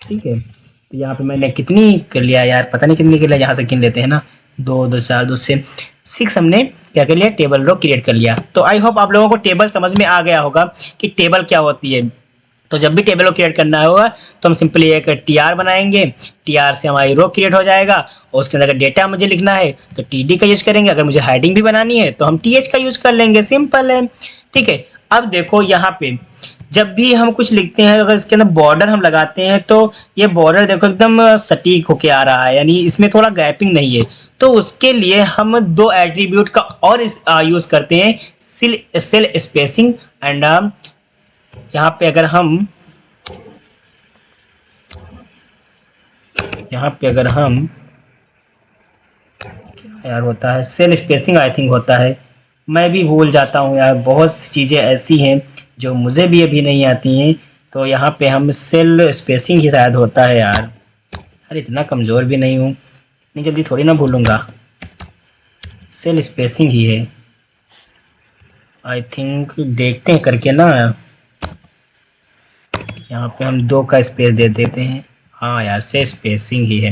S1: ठीक है। तो यहाँ पे मैंने कितनी कर लिया यार, पता नहीं कितनी कर लिया, यहाँ से गिन लेते हैं ना, 2 2 4 2 से 6 हमने क्या कर लिया, टेबल रो क्रिएट कर लिया। तो आई होप आप लोगों को टेबल समझ में आ गया होगा कि टेबल क्या होती है। तो जब भी टेबल को क्रिएट करना होगा तो हम सिंपली एक टीआर बनाएंगे, टीआर से हमारी रो क्रिएट हो जाएगा और उसके अंदर अगर डेटा मुझे लिखना है तो टीडी का यूज करेंगे, अगर मुझे हेडिंग भी बनानी है तो हम टीएच का यूज कर लेंगे, सिंपल है। ठीक है, अब देखो यहाँ पे जब भी हम कुछ लिखते हैं अगर इसके अंदर बॉर्डर हम लगाते हैं तो ये बॉर्डर देखो एकदम सटीक होके आ रहा है, यानी इसमें थोड़ा गैपिंग नहीं है। तो उसके लिए हम दो एट्रीब्यूट का और यूज करते हैं, सेल स्पेसिंग एंड यहाँ पे अगर हम क्या यार होता है, सेल स्पेसिंग आई थिंक होता है, मैं भी भूल जाता हूँ यार, बहुत सी चीज़ें ऐसी हैं जो मुझे भी अभी नहीं आती हैं। तो यहाँ पे हम सेल स्पेसिंग ही शायद होता है यार, यार इतना कमज़ोर भी नहीं हूँ, इतनी जल्दी थोड़ी ना भूलूंगा। सेल स्पेसिंग ही है आई थिंक, देखते हैं करके ना। यहाँ पे हम 2 का स्पेस दे देते हैं, हाँ यार सेल स्पेसिंग ही है,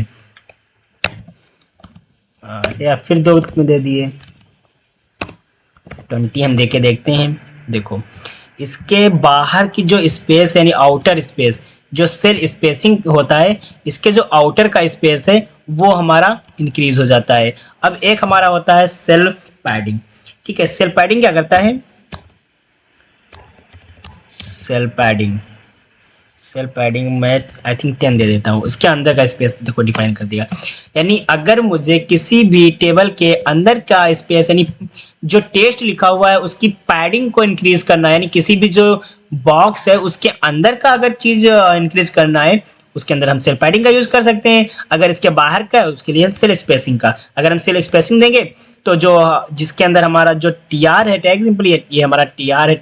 S1: या फिर 2 में दे दिए, 20 हम देके देखते हैं। देखो इसके बाहर की जो स्पेस यानी आउटर स्पेस, जो सेल स्पेसिंग होता है, इसके जो आउटर का स्पेस है वो हमारा इंक्रीज हो जाता है। अब एक हमारा होता है सेल पैडिंग। ठीक है, सेल पैडिंग क्या करता है, सेल पैडिंग मैं आई थिंक 10 दे देता हूँ, इसके अंदर का स्पेस देखो डिफाइन कर दिया। यानी अगर मुझे किसी भी टेबल के अंदर का स्पेस यानी जो टेस्ट लिखा हुआ है उसकी पैडिंग को इंक्रीज करना है, यानी किसी भी जो बॉक्स है उसके अंदर का अगर चीज इंक्रीज करना है उसके अंदर हम सेल पैडिंग का यूज कर सकते हैं। अगर इसके बाहर का है उसके लिए सेल स्पेसिंग का। अगर हम सेल स्पेसिंग देंगे तो जो जिसके अंदर हमारा जो टीआर है टैग, सिंपली ये हमारा टीआर है,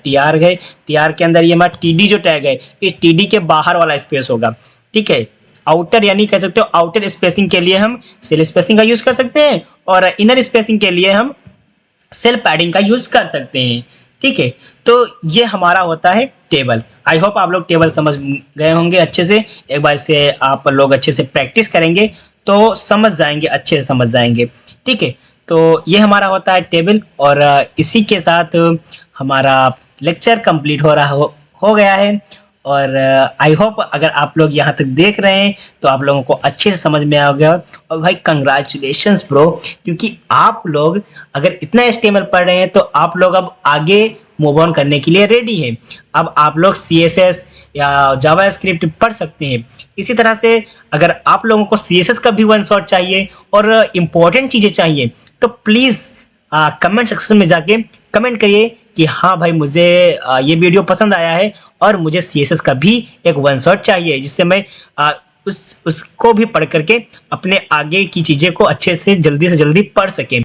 S1: टीआर के अंदर ये हमारा टीडी जो टैग है, इस टीडी के बाहर वाला स्पेस होगा। ठीक है, आउटर यानी कह सकते हो आउटर स्पेसिंग के लिए हम सेल स्पेसिंग का यूज कर सकते हैं और इनर स्पेसिंग के लिए हम सेल पैडिंग का यूज कर सकते हैं। ठीक है, तो ये हमारा होता है टेबल। आई होप आप लोग टेबल समझ गए होंगे अच्छे से। एक बार से आप लोग अच्छे से प्रैक्टिस करेंगे तो समझ जाएंगे, अच्छे से समझ जाएंगे। ठीक है, तो ये हमारा होता है टेबल और इसी के साथ हमारा लेक्चर कंप्लीट हो गया है। और आई होप अगर आप लोग यहाँ तक देख रहे हैं तो आप लोगों को अच्छे से समझ में आ गया। और भाई कंग्रेचुलेशंस ब्रो, क्योंकि आप लोग अगर इतना HTML पढ़ रहे हैं तो आप लोग अब आगे मूव ऑन करने के लिए रेडी हैं। अब आप लोग CSS या जावास्क्रिप्ट पढ़ सकते हैं। इसी तरह से अगर आप लोगों को CSS का भी वन शॉट चाहिए और इम्पोर्टेंट चीज़ें चाहिए तो प्लीज़ कमेंट सेक्शन में जाके कमेंट करिए कि हाँ भाई मुझे ये वीडियो पसंद आया है और मुझे CSS का भी एक वन शॉट चाहिए, जिससे मैं उसको भी पढ़ करके अपने आगे की चीज़ें को अच्छे से जल्दी पढ़ सकें।